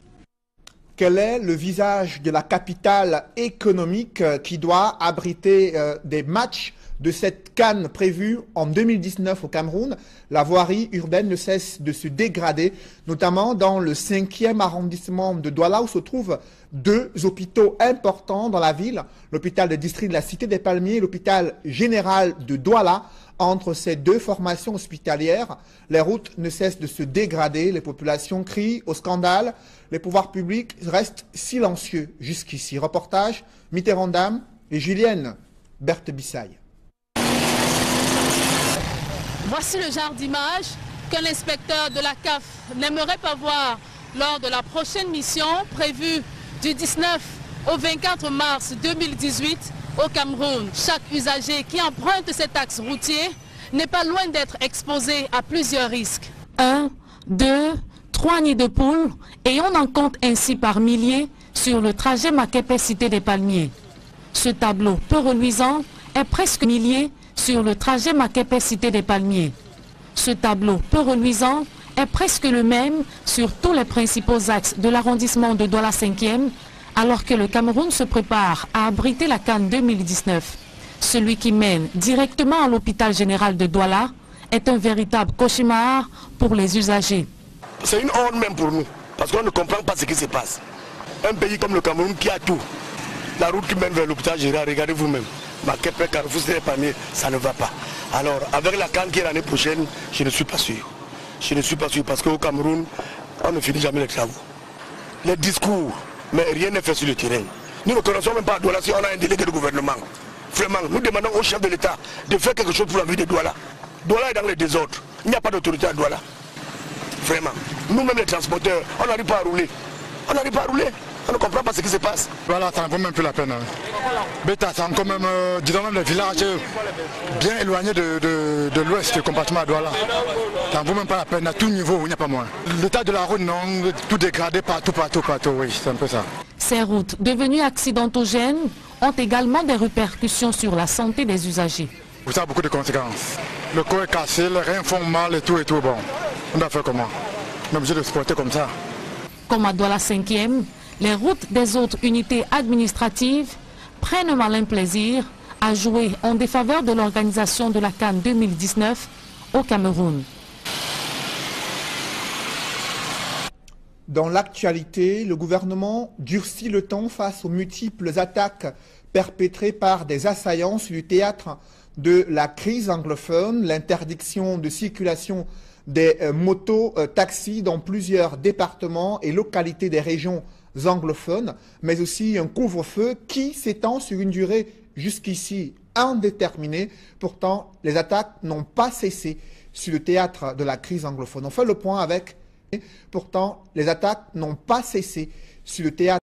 [SPEAKER 1] Quel est le visage de la capitale économique qui doit abriter des matchs de cette CAN prévue en 2019 au Cameroun? La voirie urbaine ne cesse de se dégrader, notamment dans le 5e arrondissement de Douala où se trouvent 2 hôpitaux importants dans la ville, l'hôpital de district de la Cité des Palmiers et l'hôpital général de Douala. Entre ces 2 formations hospitalières, les routes ne cessent de se dégrader, les populations crient au scandale, les pouvoirs publics restent silencieux jusqu'ici. Reportage Mitterrand Dam et Julienne Berthe-Bissaille.
[SPEAKER 3] Voici le genre d'image qu'un inspecteur de la CAF n'aimerait pas voir lors de la prochaine mission prévue du 19 au 24 mars 2018 au Cameroun. Chaque usager qui emprunte cet axe routier n'est pas loin d'être exposé à plusieurs risques.
[SPEAKER 6] 1, 2, 3 nids de poules et on en compte ainsi par milliers sur le trajet Makepe-Cité des Palmiers. Ce tableau peu reluisant est presque millier sur le trajet Makepe-Cité des Palmiers. Ce tableau peu reluisant est presque le même sur tous les principaux axes de l'arrondissement de Douala 5e, alors que le Cameroun se prépare à abriter la CAN 2019. Celui qui mène directement à l'hôpital général de Douala est un véritable cauchemar pour les usagers.
[SPEAKER 17] C'est une honte même pour nous, parce qu'on ne comprend pas ce qui se passe. Un pays comme le Cameroun qui a tout, la route qui mène vers l'hôpital général, regardez vous-même, Makepe, Carrefour, Cité des Palmiers, ça ne va pas. Alors, avec la CAN qui est l'année prochaine, je ne suis pas sûr. Je ne suis pas sûr parce qu'au Cameroun, on ne finit jamais les travaux. Les discours, mais rien n'est fait sur le terrain. Nous ne connaissons même pas Douala si on a un délégué de gouvernement. Vraiment, nous demandons au chef de l'État de faire quelque chose pour la vie de Douala. Douala est dans les désordres. Il n'y a pas d'autorité à Douala. Vraiment. Nous-mêmes les transporteurs, on n'arrive pas à rouler. On n'arrive pas à rouler. On ne comprend pas ce qui se passe.
[SPEAKER 19] Voilà, ça ne vaut même plus la peine. Beta, c'est encore même, disons même les villages bien éloignés de l'ouest du compartiment à Douala. Ça ne vaut même pas la peine, à tout niveau, il n'y a pas moins. L'état de la route, non, tout dégradé partout, oui, c'est un peu ça.
[SPEAKER 6] Ces routes, devenues accidentogènes, ont également des répercussions sur la santé des usagers.
[SPEAKER 19] Ça a beaucoup de conséquences. Le corps est cassé, les reins font mal et tout, bon. On doit faire comment? On est obligé de se porter comme ça.
[SPEAKER 6] Comme à Douala 5e, les routes des autres unités administratives prennent malin plaisir à jouer en défaveur de l'organisation de la CAN 2019 au Cameroun.
[SPEAKER 1] Dans l'actualité, le gouvernement durcit le ton face aux multiples attaques perpétrées par des assaillants sur le théâtre de la crise anglophone, l'interdiction de circulation des motos-taxis dans plusieurs départements et localités des régions anglophones, mais aussi un couvre-feu qui s'étend sur une durée jusqu'ici indéterminée. Pourtant, les attaques n'ont pas cessé sur le théâtre de la crise anglophone. On fait le point avec... Pourtant, les attaques n'ont pas cessé sur le théâtre